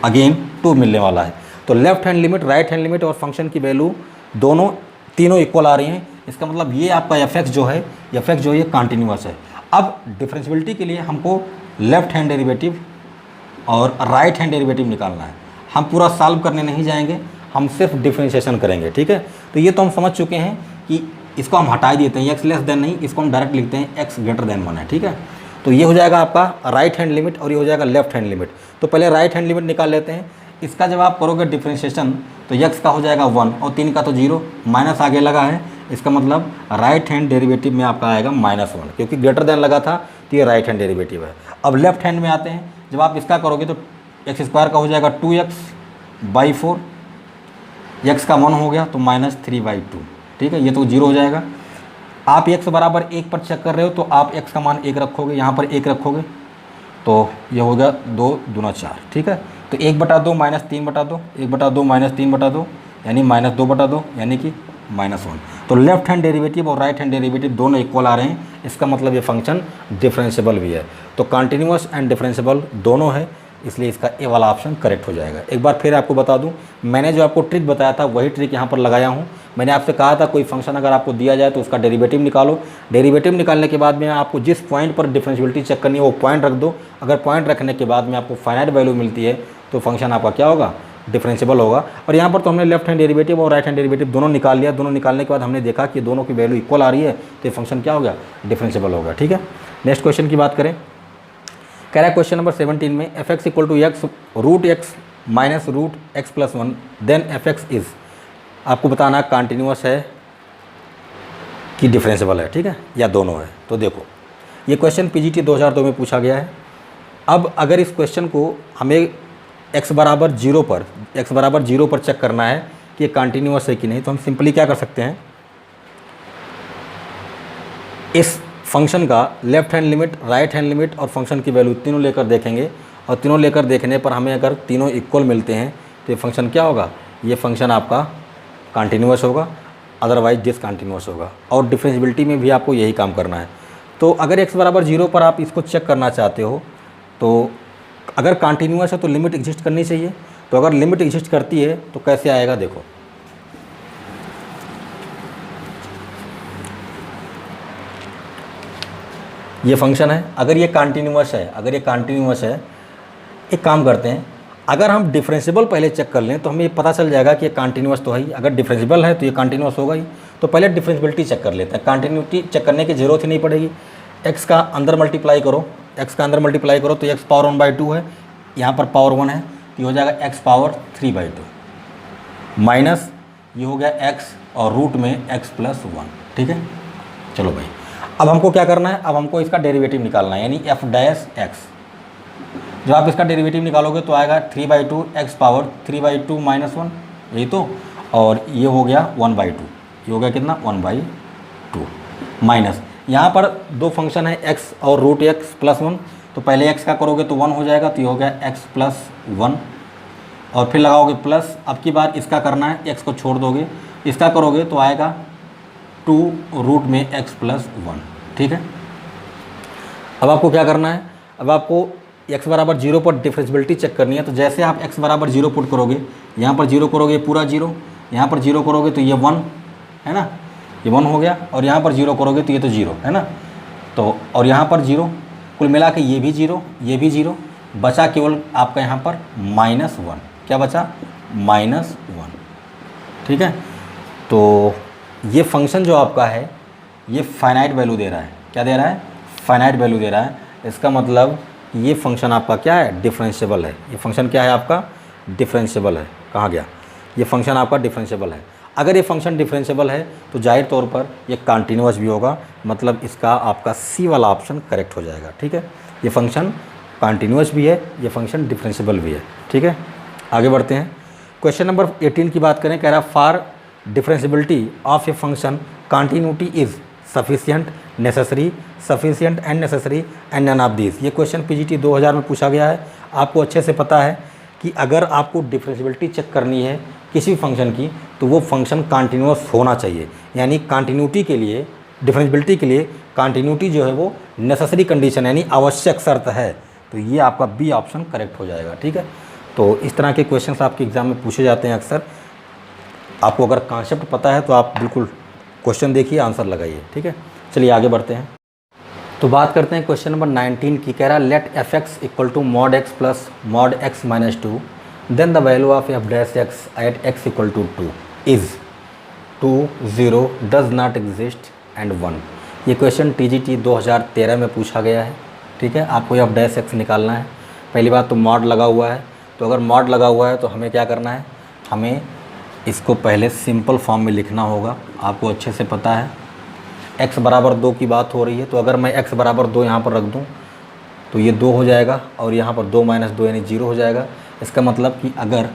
अगेन 2 मिलने वाला है। तो left hand limit, right hand limit और फंक्शन की वैल्यू तीनों इक्वल आ रही हैं, इसका मतलब ये आपका f(x) जो है ये कंटिन्यूअस है। अब डिफरेंशियबिलिटी के लिए हमको लेफ्ट हैंड डेरिवेटिव और राइट हैंड डेरिवेटिव निकालना है। हम पूरा सॉल्व करने नहीं जाएंगे, हम सिर्फ डिफरेंशिएशन करेंगे। ठीक है, तो ये तो हम समझ चुके हैं कि इसको हम हटा देते हैं, x लेस देन नहीं, इसको हम डायरेक्ट लिखते हैं x ग्रेटर देन 1 है। ठीक है, तो ये हो जाएगा आपका राइट हैंड लिमिट और ये हो जाएगा लेफ्ट हैंड लिमिट। तो पहले राइट हैंड लिमिट निकाल लेते हैं। इसका जब आप करोगे डिफरेंशिएशन तो x का हो जाएगा 1 और 3 का तो 0, माइनस आगे लगा है, इसका मतलब राइट हैंड डेरिवेटिव में आपका आएगा -1, क्योंकि ग्रेटर देन लगा था तो ये राइट हैंड डेरिवेटिव है। अब लेफ्ट हैंड में आते हैं, जब आप इसका करोगे तो x² का हो जाएगा 2x/4, x का 1 हो गया तो -3/2। ठीक है, ये तो 0 हो जाएगा। आप x बराबर 1 पर चेक कर रहे हो तो आप x का मान 1 रखोगे, यहाँ पर 1 रखोगे तो ये हो गया 2 दूना 4। ठीक है, तो 1/2 -3/2, 1/2 -3/2 यानी -2/2 यानी कि -1। तो लेफ्ट हैंड डेरिवेटिव और राइट हैंड डेरिवेटिव दोनों इक्वल आ रहे हैं, इसका मतलब ये फंक्शन डिफरेंशिएबल भी है। तो कंटिन्यूअस एंड डिफरेंशिएबल दोनों है, इसलिए इसका ए वाला ऑप्शन करेक्ट हो जाएगा। एक बार फिर आपको बता दूं, मैंने जो आपको ट्रिक बताया था वही ट्रिक यहाँ पर लगाया हूँ। मैंने आपसे कहा था कोई फंक्शन अगर आपको दिया जाए तो उसका डेरिवेटिव निकालो, डेरिवेटिव निकालने के बाद में आपको जिस पॉइंट पर डिफरेंशियबिलिटी चेक करनी है वो पॉइंट रख दो। अगर पॉइंट रखने के बाद में आपको फाइनाइट वैल्यू मिलती है तो फंक्शन आपका क्या होगा, डिफरेंशिएबल होगा। और यहाँ पर तो हमने लेफ्ट हैंड डेरिवेटिव और राइट हैंड डेरिवेटिव दोनों निकाल लिया। दोनों निकालने के बाद हमने देखा कि दोनों की वैल्यू इक्वल आ रही है तो ये फंक्शन क्या हो गया, डिफरेंशिएबल होगा। ठीक है, नेक्स्ट क्वेश्चन की बात करें, कह रहा है क्वेश्चन नंबर 17 में f(x) = x √x - √x+1 then f(x) is, आपको बताना कंटिन्यूअस है कि डिफरेंशिएबल है। ठीक है, या दोनों है। तो देखो ये क्वेश्चन PGT 2002 में पूछा गया है। अब अगर इस क्वेश्चन को हमें x बराबर 0 पर चेक करना है कि ये कंटिन्यूअस है कि नहीं, तो हम सिंपली क्या कर सकते हैं, इस फंक्शन का left hand limit, right hand limit और फंक्शन की वैल्यू तीनों लेकर देखेंगे, और तीनों लेकर देखने पर हमें अगर तीनों इक्वल मिलते हैं तो ये फंक्शन क्या होगा, ये फंक्शन आपका कंटिन्यूअस होगा, अदरवाइज डिसकंटिन्यूअस होगा। और डिफरेंशियबिलिटी में भी आपको यही काम करना है। तो अगर x बराबर 0 पर आप इसको चेक करना चाहते हो तो अगर कंटिन्यूअस है तो लिमिट एग्जिस्ट करनी चाहिए। तो अगर लिमिट एग्जिस्ट करती है तो कैसे आएगा, देखो ये फंक्शन है, अगर ये कंटिन्यूअस है, एक काम करते हैं, अगर हम डिफरेंशिएबल पहले चेक कर लें तो हमें पता चल जाएगा कि ये कंटिन्यूअस तो है ही। अगर डिफरेंशिएबल है तो ये कंटिन्यूअस होगा ही। तो पहले डिफरेंशियबिलिटी चेक कर लेते हैं, कंटिन्यूटी चेक करने की जरूरत ही नहीं पड़ेगी। x का अंदर मल्टीप्लाई करो तो x पावर 1/2 है, यहाँ पर पावर 1 है तो ये हो जाएगा x पावर 3/2 माइनस ये हो गया x और रूट में x+1। ठीक है, चलो भाई अब हमको क्या करना है, अब हमको इसका डेरिवेटिव निकालना है, यानी f' x। जब आप इसका डेरिवेटिव निकालोगे तो आएगा 3/2 एक्स पावर 3/2 माइनस 1, यही तो, और ये हो गया 1/2, ये हो गया कितना 1/2 माइनस, यहाँ पर दो फंक्शन है x और रूट एक्स प्लस 1, तो पहले x का करोगे तो 1 हो जाएगा, तो ये हो गया x प्लस 1, और फिर लगाओगे प्लस, अब की बार इसका करना है, x को छोड़ दोगे, इसका करोगे तो आएगा 2 रूट में x प्लस 1, ठीक है। अब आपको क्या करना है, अब आपको x बराबर 0 पर डिफरेंशियबिलिटी चेक करनी है, तो जैसे आप x बराबर 0 पुट करोगे, यहाँ पर 0 करोगे पूरा 0, यहाँ पर 0 करोगे तो ये 1 है ना, ये 1 हो गया, और यहाँ पर 0 करोगे तो ये तो 0 है ना, तो और यहाँ पर 0, कुल मिला के ये भी 0, ये भी 0, बचा केवल आपका यहाँ पर -1, क्या बचा -1, ठीक है। तो ये फंक्शन जो आपका है ये फाइनाइट वैल्यू दे रहा है, क्या दे रहा है, फाइनाइट वैल्यू दे रहा है, इसका मतलब ये फंक्शन आपका क्या है, डिफरेंशिएबल है, ये फंक्शन क्या है आपका, डिफरेंशिएबल है, कहाँ गया, ये फंक्शन आपका डिफरेंशिएबल है। अगर ये फंक्शन डिफरेंशिएबल है तो जाहिर तौर पर ये कंटिन्यूअस भी होगा, मतलब इसका आपका सी वाला ऑप्शन करेक्ट हो जाएगा, ठीक है। ये फंक्शन कंटिन्यूअस भी है, ये फंक्शन डिफरेंशिएबल भी है, ठीक है। आगे बढ़ते हैं, क्वेश्चन नंबर 18 की बात करें, कह रहा for differentiability of a function continuity is sufficient, necessary, sufficient and necessary and none of this. ये क्वेश्चन पीजीटी 2000 में पूछा गया है। आपको अच्छे से पता है कि अगर आपको डिफरेंशिएबिलिटी चेक करनी है किसी फंक्शन की तो वो फंक्शन कंटिन्यूअस होना चाहिए, यानी कंटिन्यूटी के लिए, डिफरेंशिएबिलिटी के लिए कंटिन्यूटी जो है वो नेसेसरी कंडीशन यानी आवश्यक शर्त है, तो ये आपका बी ऑप्शन करेक्ट हो जाएगा, ठीक है। तो इस तरह के क्वेश्चंस आपके एग्जाम में पूछे जाते हैं अक्सर। आपको अगर कॉन्सेप्ट पता है तो आप बिल्कुल क्वेश्चन देखिए, आंसर लगाइए, ठीक है। चलिए आगे बढ़ते हैं। तो बात करते हैं क्वेश्चन नंबर 19 की, कह रहा let f x equal to mod x plus mod x minus 2, then the value of f dash x at x equal to 2 is 2, 0, does not exist and 1। ये क्वेश्चन टीजीटी 2013 में पूछा गया है, ठीक है। आपको एफ डैश एक्स निकालना है। पहली बात तो मॉड लगा हुआ है, तो अगर मॉड लगा हुआ है तो हमें क्या करना है, हमें इसको पहले सिंपल फॉर्म में लिखना होगा। आपको अच्छे से पता है x बराबर 2 की बात हो रही है, तो अगर मैं x बराबर 2 यहाँ पर रख दूँ तो ये 2 हो जाएगा, और यहाँ पर 2 - 2 यानी 0 हो जाएगा। इसका मतलब कि अगर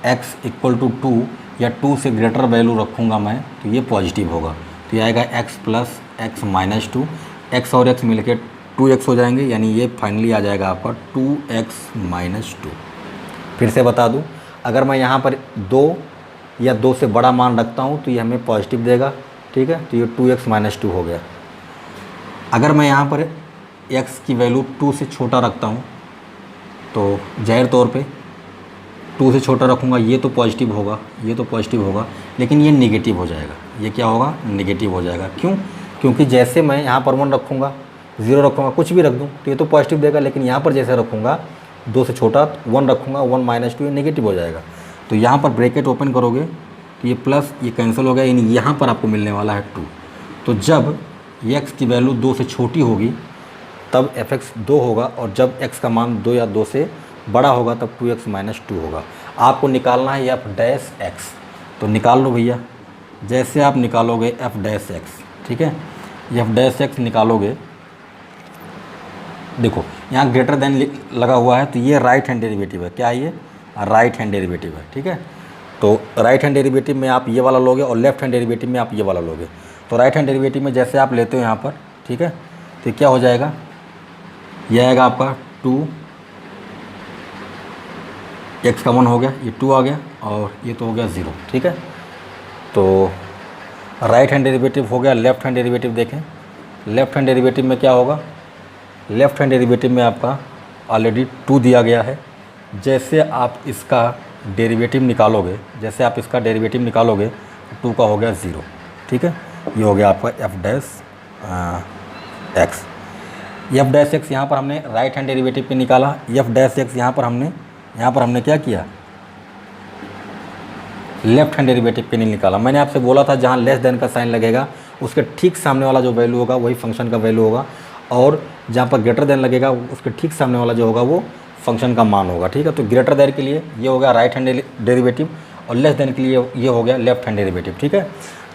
x इक्वल टू 2 या 2 से ग्रेटर वैल्यू रखूँगा मैं तो ये पॉजिटिव होगा, तो ये आएगा x plus x minus 2, x और x मिल के 2x हो जाएंगे, यानी ये फाइनली आ जाएगा आपका 2x माइनस 2। फिर से बता दूँ, अगर मैं यहाँ पर 2 या 2 से बड़ा मान रखता हूँ तो ये हमें पॉजिटिव देगा, ठीक है, तो ये 2x माइनस 2 हो गया। अगर मैं यहाँ पर x की वैल्यू 2 से छोटा रखता हूँ तो जाहिर तौर पे 2 से छोटा रखूँगा, ये तो पॉजिटिव होगा, ये तो पॉजिटिव होगा, लेकिन ये नेगेटिव हो जाएगा। ये क्या होगा, नेगेटिव हो जाएगा। क्यों, क्योंकि जैसे मैं यहाँ पर 1 रखूँगा, 0 रखूँगा, कुछ भी रख दूँ तो ये तो पॉजिटिव देगा, लेकिन यहाँ पर जैसे रखूँगा 2 से छोटा 1 रखूँगा, 1 माइनस 2, ये नेगेटिव हो जाएगा। तो यहाँ पर ब्रैकेट ओपन करोगे तो ये प्लस ये कैंसिल हो गया, यानी यहाँ पर आपको मिलने वाला है 2। तो जब x की वैल्यू 2 से छोटी होगी तब fx 2 होगा, और जब x का मान 2 या 2 से बड़ा होगा तब 2x माइनस 2 होगा। आपको निकालना है f डैश x, तो निकाल लो भैया। जैसे आप निकालोगे f डैश x, ठीक है, f डैश x निकालोगे, देखो यहाँ ग्रेटर देन लगा हुआ है, तो ये राइट हैंड डेरिवेटिव है। क्या है ये, राइट हैंड डेरिवेटिव है, ठीक है। तो राइट हैंड डेरिवेटिव में आप ये वाला लोगे और लेफ्ट हैंड डेरिवेटिव में आप ये वाला लोगे। तो राइट हैंड डेरिवेटिव में जैसे आप लेते हो यहाँ पर, ठीक है, तो क्या हो जाएगा, ये आएगा आपका 2, x का 1 हो गया, ये 2 आ गया, और ये तो हो गया 0, ठीक है। तो राइट हैंड डेरिवेटिव हो गया। लेफ्ट हैंड डेरिवेटिव देखें, लेफ्ट हैंड डेरिवेटिव में क्या होगा, लेफ्ट हैंड डेरिवेटिव में आपका ऑलरेडी 2 दिया गया है। जैसे आप इसका डेरिवेटिव निकालोगे, जैसे आप इसका डेरिवेटिव निकालोगे तो 2 का हो गया 0, ठीक है। ये हो गया आपका f dash x। f dash x यहाँ पर हमने राइट हैंड डेरिवेटिव पे निकाला, f डैश x यहाँ पर हमने क्या किया, लेफ्ट हैंड डेरिवेटिव पे नहीं निकाला। मैंने आपसे बोला था जहाँ लेस देन का साइन लगेगा उसके ठीक सामने वाला जो वैल्यू होगा वही फंक्शन का वैल्यू होगा, और जहाँ पर ग्रेटर देन लगेगा उसके ठीक सामने वाला जो होगा वो फंक्शन का मान होगा, ठीक है। तो ग्रेटर देन के लिए ये हो गया राइट हैंड डेरिवेटिव, और लेस देन के लिए ये हो गया लेफ्ट हैंड डेरिवेटिव, ठीक है।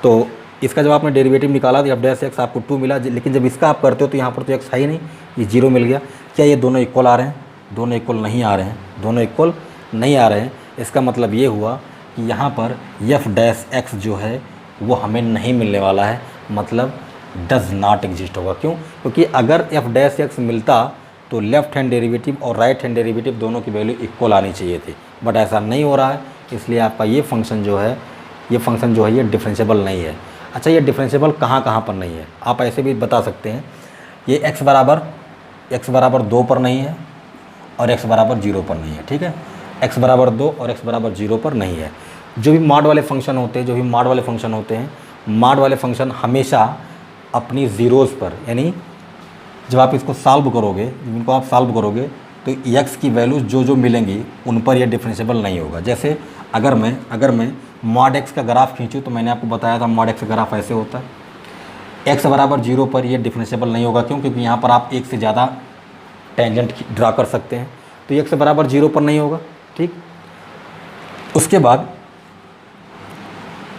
तो इसका जब आपने डेरिवेटिव निकाला तो f डैश x आपको 2 मिला, लेकिन जब इसका आप करते हो तो यहाँ पर तो x है ही नहीं, ये 0 मिल गया। क्या ये दोनों इक्वल आ रहे हैं, दोनों इक्वल नहीं आ रहे हैं, दोनों इक्वल नहीं आ रहे हैं। इसका मतलब ये हुआ कि यहाँ पर एफ डैश एक्स जो है वो हमें नहीं मिलने वाला है, मतलब डज नॉट एग्जिस्ट होगा। क्यों? क्योंकि अगर एफ डैश एक्स मिलता तो लेफ्ट हैंड डेरिवेटिव और राइट हैंड डेरिवेटिव दोनों की वैल्यू इक्वल आनी चाहिए थी, बट ऐसा नहीं हो रहा है, इसलिए आपका ये फंक्शन जो है ये डिफरेंशिएबल नहीं है। अच्छा, ये डिफरेंशिएबल कहाँ कहाँ पर नहीं है, आप ऐसे भी बता सकते हैं। ये x बराबर 2 पर नहीं है और x बराबर 0 पर नहीं है, ठीक है। x बराबर 2 और x बराबर 0 पर नहीं है। जो भी मॉड वाले फंक्शन होते हैं, मॉड वाले फंक्शन हमेशा अपनी ज़ीरोज़ पर, यानी जब आप इसको सॉल्व करोगे, इनको आप सॉल्व करोगे तो x की वैल्यूज़ जो मिलेंगी उन पर यह डिफरेंशिएबल नहीं होगा। जैसे अगर मैं मॉड x का ग्राफ खींचूँ तो मैंने आपको बताया था मॉड x का ग्राफ ऐसे होता है। x बराबर 0 पर यह डिफरेंशिएबल नहीं होगा। क्यों? क्योंकि यहाँ पर आप एक से ज़्यादा टेंजेंट ड्रा कर सकते हैं, तो x बराबर 0 पर नहीं होगा, ठीक। उसके बाद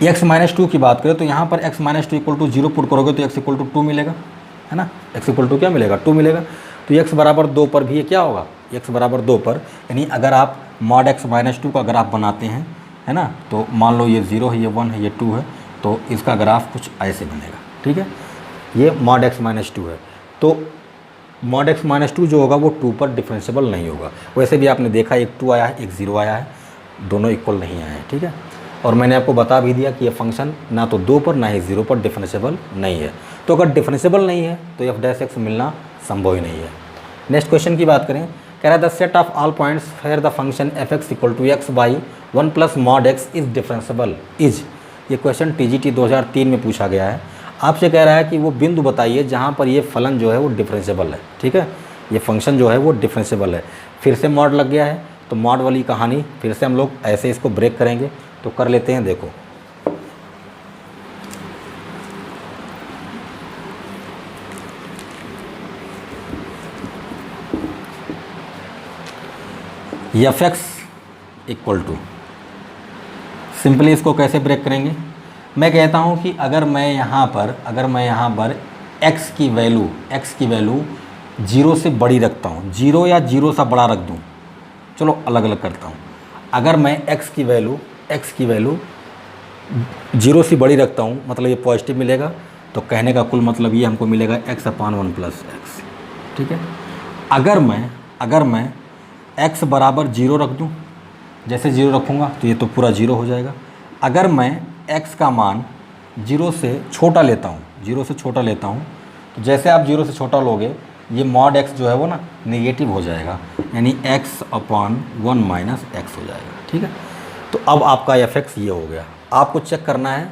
x-2 की बात करें तो यहाँ पर x-2 इक्वल टू 0 पुट करोगे तो x इक्वल टू 2 मिलेगा, है ना। x इक्वल टू क्या मिलेगा? 2 मिलेगा। तो x बराबर 2 पर भी ये क्या होगा? x बराबर 2 पर, यानी अगर आप मॉड x-2 का ग्राफ बनाते हैं, है ना, तो मान लो ये 0 है, ये 1 है, ये 2 है, तो इसका ग्राफ कुछ ऐसे बनेगा, ठीक है। ये मॉड x-2 है, तो मॉड x-2 जो होगा वो 2 पर डिफरेंशिएबल नहीं होगा। वैसे भी आपने देखा एक 2 आया है, एक 0 आया है, दोनों इक्वल नहीं आए हैं, ठीक है। और मैंने आपको बता भी दिया कि ये फंक्शन ना तो 2 पर ना ही 0 पर डिफरेंशिएबल नहीं है। तो अगर डिफरेंशिएबल नहीं है तो एफ डैश एक्स मिलना संभव ही नहीं है। नेक्स्ट क्वेश्चन की बात करें, कह रहा है the set of all points where the function f x equal to x by 1 plus mod x is differentiable is. ये क्वेश्चन TGT 2003 में पूछा गया है। आपसे कह रहा है कि वो बिंदु बताइए जहाँ पर ये फलन जो है वो डिफरेंशिएबल है, ठीक है। ये फंक्शन जो है वो डिफरेंशिएबल है। फिर से मॉड लग गया है, तो मॉड वाली कहानी फिर से हम लोग ऐसे इसको ब्रेक करेंगे, तो कर लेते हैं। देखो, f x equal to, simply इसको कैसे ब्रेक करेंगे? मैं कहता हूं कि अगर मैं यहाँ पर x की वैल्यू 0 से बड़ी रखता हूँ, 0 या 0 सा बड़ा रख दूँ, चलो अलग अलग करता हूँ। अगर मैं x की वैल्यू 0 से बड़ी रखता हूँ, मतलब ये पॉजिटिव मिलेगा, तो कहने का कुल मतलब ये हमको मिलेगा x/1 प्लस एक्स, ठीक है। अगर मैं x बराबर 0 रख दूँ, जैसे 0 रखूँगा तो ये तो पूरा 0 हो जाएगा। अगर मैं x का मान 0 से छोटा लेता हूँ, तो जैसे आप 0 से छोटा लोगे, ये मॉड x जो है वो ना नेगेटिव हो जाएगा, यानी x/1 माइनस एक्स हो जाएगा, ठीक है। तो अब आपका एफ एक्स ये हो गया। आपको चेक करना है,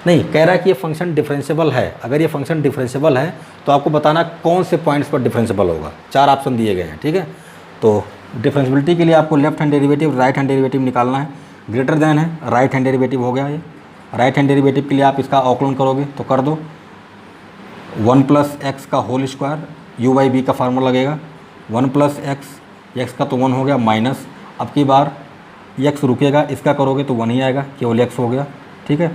नहीं कह रहा है कि ये फंक्शन डिफरेंशिएबल है। अगर ये फंक्शन डिफरेंशिएबल है तो आपको बताना कौन से पॉइंट्स पर डिफरेंशिएबल होगा। 4 ऑप्शन दिए गए हैं, ठीक है। तो डिफरेंशिएबिलिटी के लिए आपको left hand derivative, right hand derivative निकालना है। ग्रेटर देन है, राइट हैंड डेरिवेटिव हो गया ये। राइट हैंड डेरिवेटिव के लिए आप इसका अवकलन करोगे तो कर दो 1 प्लस एक्स का होल स्क्वायर, u/b का फार्मूला लगेगा। 1 प्लस एक्स का तो 1 हो गया, माइनस अब की बार x रुकेगा, इसका करोगे तो 1 ही आएगा, केवल x हो गया, ठीक है।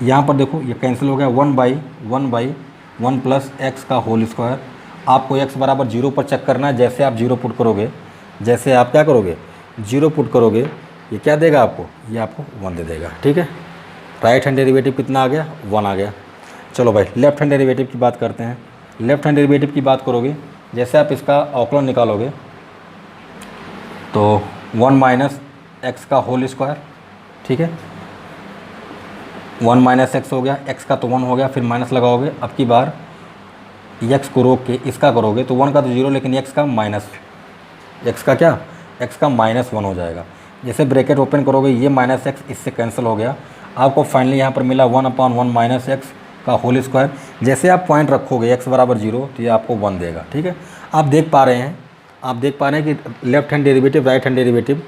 यहाँ पर देखो ये कैंसिल हो गया, 1/1 प्लस एक्स का होल स्क्वायर। आपको x बराबर 0 पर चेक करना है। जैसे आप 0 पुट करोगे, 0 पुट करोगे, ये क्या देगा आपको? ये आपको 1 दे देगा, ठीक है। राइट हैंड डेरिवेटिव कितना आ गया? 1 आ गया। चलो भाई लेफ्ट हैंड डेरिवेटिव की बात करते हैं। लेफ्ट हैंड डेरिवेटिव की बात करोगे, जैसे आप इसका अवकलन निकालोगे तो 1 माइनस एक्स का होल स्क्वायर, ठीक है। 1 माइनस एक्स हो गया, x का तो 1 हो गया, फिर माइनस लगाओगे। अब की बार x को रोक के इसका करोगे तो 1 का तो 0, लेकिन x का -1 हो जाएगा। जैसे ब्रैकेट ओपन करोगे, ये माइनस एक्स इससे कैंसिल हो गया। आपको फाइनली यहाँ पर मिला 1/1 माइनस एक्स का होल स्क्वायर। जैसे आप पॉइंट रखोगे x बराबर 0 तो ये आपको 1 देगा, ठीक है। आप देख पा रहे हैं कि left hand derivative, right hand derivative,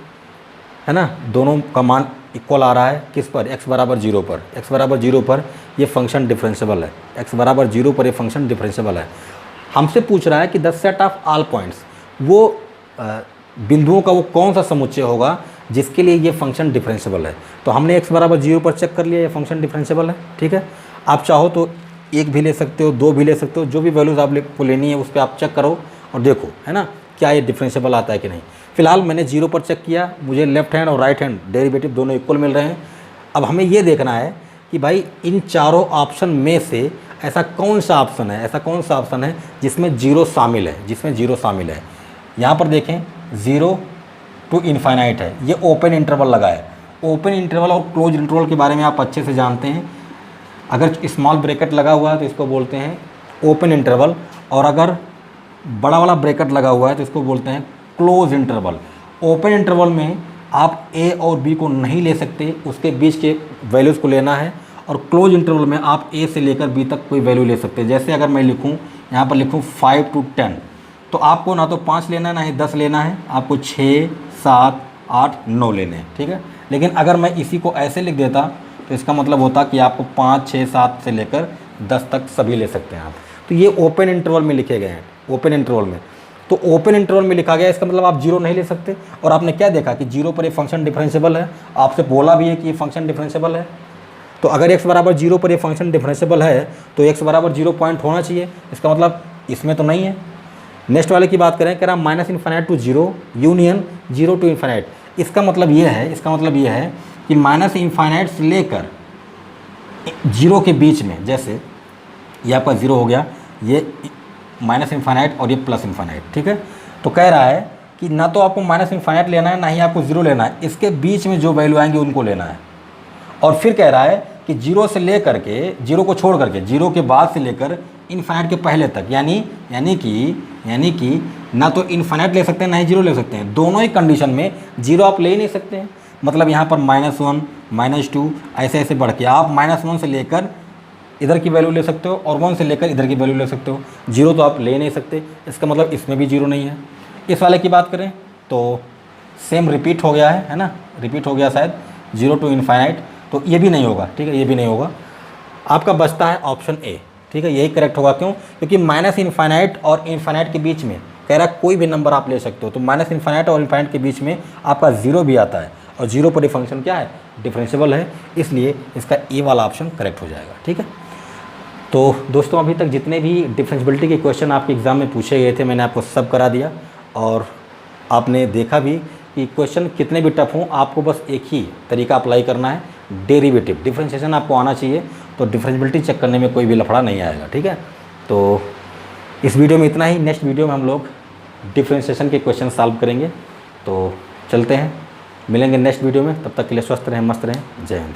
है ना, दोनों का मान इक्वल आ रहा है। किस पर? x बराबर 0 पर। x बराबर 0 पर ये फंक्शन डिफरेंशिएबल है। x बराबर 0 पर ये फंक्शन डिफरेंशिएबल है। हमसे पूछ रहा है कि the set of all points, वो बिंदुओं का वो कौन सा समुच्चय होगा जिसके लिए ये फंक्शन डिफरेंशिएबल है। तो हमने x बराबर 0 पर चेक कर लिया, ये फंक्शन डिफरेंशिएबल है, ठीक है। आप चाहो तो 1 भी ले सकते हो, 2 भी ले सकते हो, जो भी वैल्यूज़ आप को लेनी है उस पर आप चेक करो और देखो, है ना। क्या ये डिफरेंशिएबल आता है कि नहीं। फिलहाल मैंने 0 पर चेक किया, मुझे लेफ्ट हैंड और राइट हैंड डेरिवेटिव दोनों इक्वल मिल रहे हैं। अब हमें ये देखना है कि भाई इन चारों ऑप्शन में से ऐसा कौन सा ऑप्शन है जिसमें 0 शामिल है, यहाँ पर देखें 0 टू इनफाइनाइट है, ये ओपन इंटरवल लगा है। ओपन इंटरवल और क्लोज इंटरवल के बारे में आप अच्छे से जानते हैं। अगर स्मॉल ब्रैकेट लगा हुआ है तो इसको बोलते हैं ओपन इंटरवल, और अगर बड़ा वाला ब्रैकेट लगा हुआ है तो इसको बोलते हैं क्लोज इंटरवल। ओपन इंटरवल में आप ए और बी को नहीं ले सकते, उसके बीच के वैल्यूज़ को लेना है, और क्लोज इंटरवल में आप ए से लेकर बी तक कोई वैल्यू ले सकते हैं। जैसे अगर मैं लिखूँ, यहाँ पर लिखूँ 5 to 10, तो आपको ना तो 5 लेना है ना ही 10 लेना है, आपको 6, 7, 8, 9 लेने हैं, ठीक है। लेकिन अगर मैं इसी को ऐसे लिख देता तो इसका मतलब होता कि आपको 5, 6, 7 से लेकर 10 तक सभी ले सकते हैं आप। तो ये ओपन इंटरवल में लिखे गए हैं, ओपन इंटरवल में। तो ओपन इंटरवल में लिखा गया, इसका मतलब आप 0 नहीं ले सकते। और आपने क्या देखा कि 0 पर ये फंक्शन डिफरेंशिएबल है, आपसे बोला भी है कि ये फंक्शन डिफरेंशिएबल है। तो अगर x बराबर 0 पर ये फंक्शन डिफरेंशिएबल है तो x बराबर 0 पॉइंट होना चाहिए, इसका मतलब इसमें तो नहीं है। नेक्स्ट वाले की बात करें, कह रहा minus infinite to 0 union 0 to infinite. इसका मतलब ये है कि माइनस इन्फाइनाइट से लेकर 0 के बीच में, जैसे ये आपका 0 हो गया, ये माइनस इन्फाइनाइट और ये प्लस इन्फाइनाइट, ठीक है। तो कह रहा है कि ना तो आपको माइनस इन्फाइनाइट लेना है, ना ही आपको 0 लेना है, इसके बीच में जो वैल्यू आएंगे उनको लेना है। और फिर कह रहा है कि 0 से लेकर के, 0 को छोड़ करके, 0 के बाद से लेकर इन्फाइनाइट के पहले तक, यानी कि ना तो इन्फाइनाइट ले सकते हैं ना ही 0 ले सकते हैं। दोनों ही कंडीशन में 0 आप ले ही नहीं सकते हैं। मतलब यहाँ पर -1, -2 ऐसे ऐसे बढ़ के आप -1 से लेकर इधर की वैल्यू ले सकते हो और 1 से लेकर इधर की वैल्यू ले सकते हो। 0 तो आप ले नहीं सकते, इसका मतलब इसमें भी 0 नहीं है। इस वाले की बात करें तो सेम रिपीट हो गया है ना, रिपीट हो गया शायद 0 टू इन्फाइनाइट, तो ये भी नहीं होगा, ठीक है, ये भी नहीं होगा। आपका बचता है ऑप्शन ए, ठीक है, यही करेक्ट होगा। क्यों? क्योंकि माइनस इन्फाइनाइट और इन्फाइनाइट के बीच में कह रहा कोई भी नंबर आप ले सकते हो, तो माइनस इन्फाइनाइट और इन्फाइनाइट के बीच में आपका 0 भी आता है, और 0 पर ये फंक्शन क्या है, डिफरेंशिएबल है, इसलिए इसका ए वाला ऑप्शन करेक्ट हो जाएगा, ठीक है। तो दोस्तों अभी तक जितने भी डिफरेंशिएबिलिटी के क्वेश्चन आपके एग्ज़ाम में पूछे गए थे मैंने आपको सब करा दिया, और आपने देखा भी कि क्वेश्चन कितने भी टफ हों आपको बस एक ही तरीका अप्लाई करना है, डेरिवेटिव, डिफरेंशिएशन आपको आना चाहिए, तो डिफरेंशिएबिलिटी चेक करने में कोई भी लफड़ा नहीं आएगा, ठीक है। तो इस वीडियो में इतना ही, नेक्स्ट वीडियो में हम लोग डिफरेंशिएशन के क्वेश्चन सॉल्व करेंगे। तो चलते हैं, मिलेंगे नेक्स्ट वीडियो में, तब तक के लिए स्वस्थ रहें, मस्त रहें, जय हिंद।